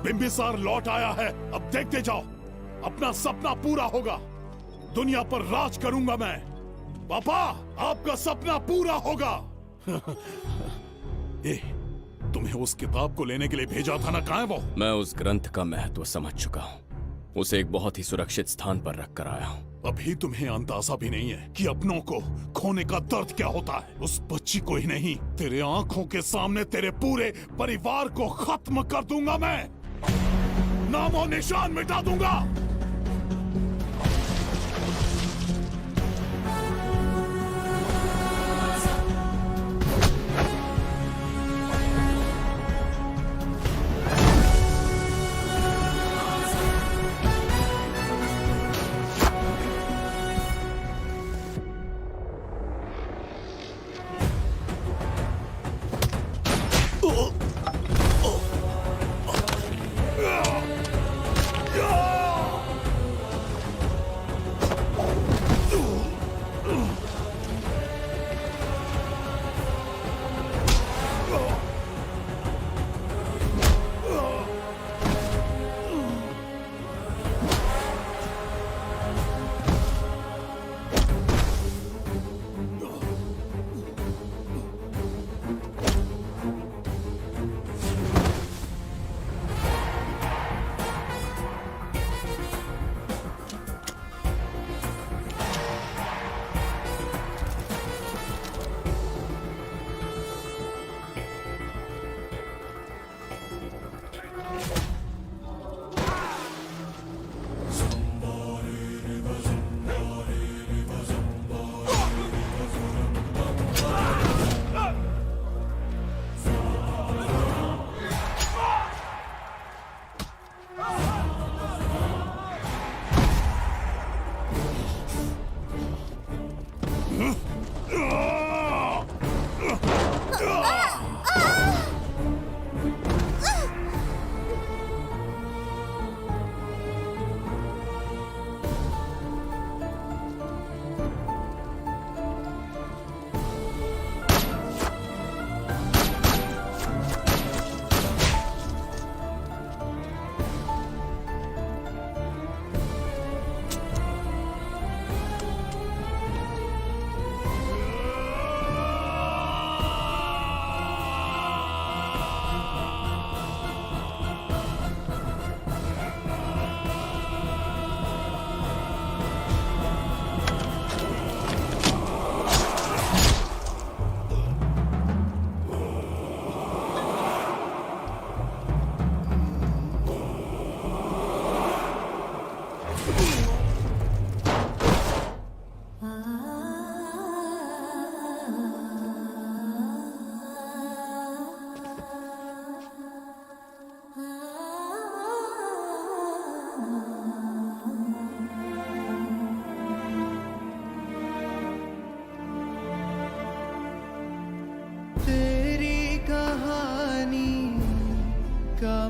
बिंबिसार लौट आया है, अब देखते जाओ, अपना सपना पूरा होगा। दुनिया पर राज करूंगा मैं। पापा, आपका सपना पूरा होगा। तुम्हें उस किताब को लेने के लिए भेजा था ना, कहाँ है वो? मैं उस ग्रंथ का महत्व समझ चुका हूँ। उसे एक बहुत ही सुरक्षित स्थान पर रख कर आया हूँ। अभी तुम्हें अंदाजा भी नहीं है कि अपनों को खोने का दर्द क्या होता है। उस बच्ची को ही नहीं, तेरे आंखों के सामने तेरे पूरे परिवार को खत्म कर दूंगा मैं। नामो निशान मिटा दूंगा।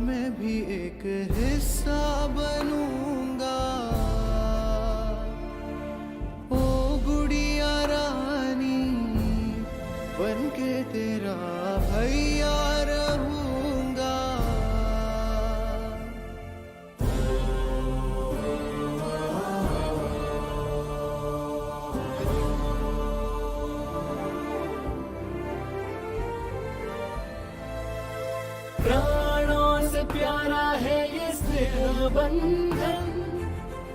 मैं भी एक हिस्सा बनूंगा। ओ गुड़िया रानी बनके तेरा भैया रहूंगा। प्राणों से प्यारा है ये स्नेह बंधन,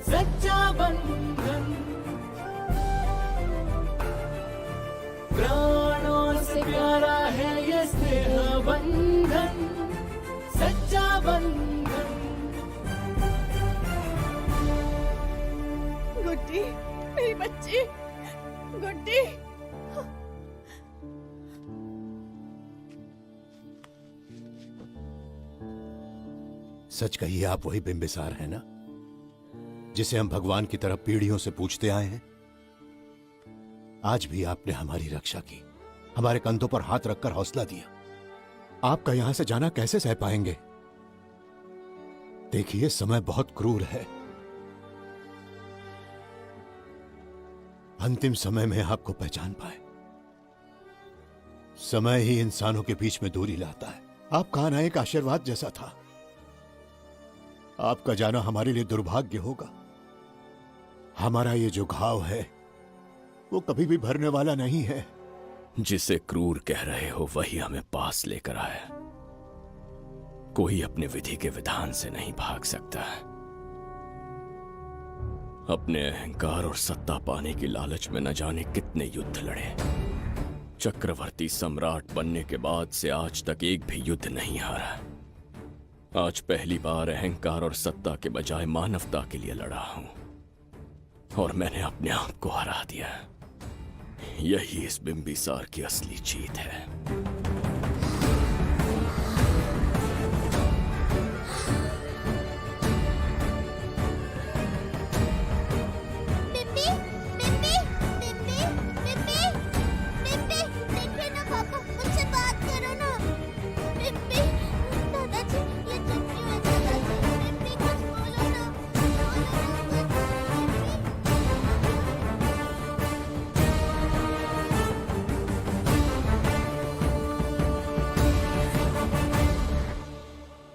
सच्चा बंधन। प्राणों से प्यारा है ये स्नेह बंधन, सच्चा बंधन। गुड्डी, मेरी बच्ची, गुड्डी। सच कहिए, आप वही बिंबिसार हैं ना, जिसे हम भगवान की तरफ पीढ़ियों से पूछते आए हैं? आज भी आपने हमारी रक्षा की, हमारे कंधों पर हाथ रखकर हौसला दिया। आपका यहां से जाना कैसे सह पाएंगे? देखिए, समय बहुत क्रूर है। अंतिम समय में आपको पहचान पाए। समय ही इंसानों के बीच में दूरी लाता है। आपका आना एक आशीर्वाद जैसा था। आपका जाना हमारे लिए दुर्भाग्य होगा। हमारा ये जो घाव है वो कभी भी भरने वाला नहीं है। जिसे क्रूर कह रहे हो वही हमें पास लेकर आया। कोई अपने विधि के विधान से नहीं भाग सकता। अपने अहंकार और सत्ता पाने की लालच में न जाने कितने युद्ध लड़े। चक्रवर्ती सम्राट बनने के बाद से आज तक एक भी युद्ध नहीं हारा। आज पहली बार अहंकार और सत्ता के बजाय मानवता के लिए लड़ा हूं, और मैंने अपने आप को हरा दिया। यही इस बिंबिसार की असली जीत है।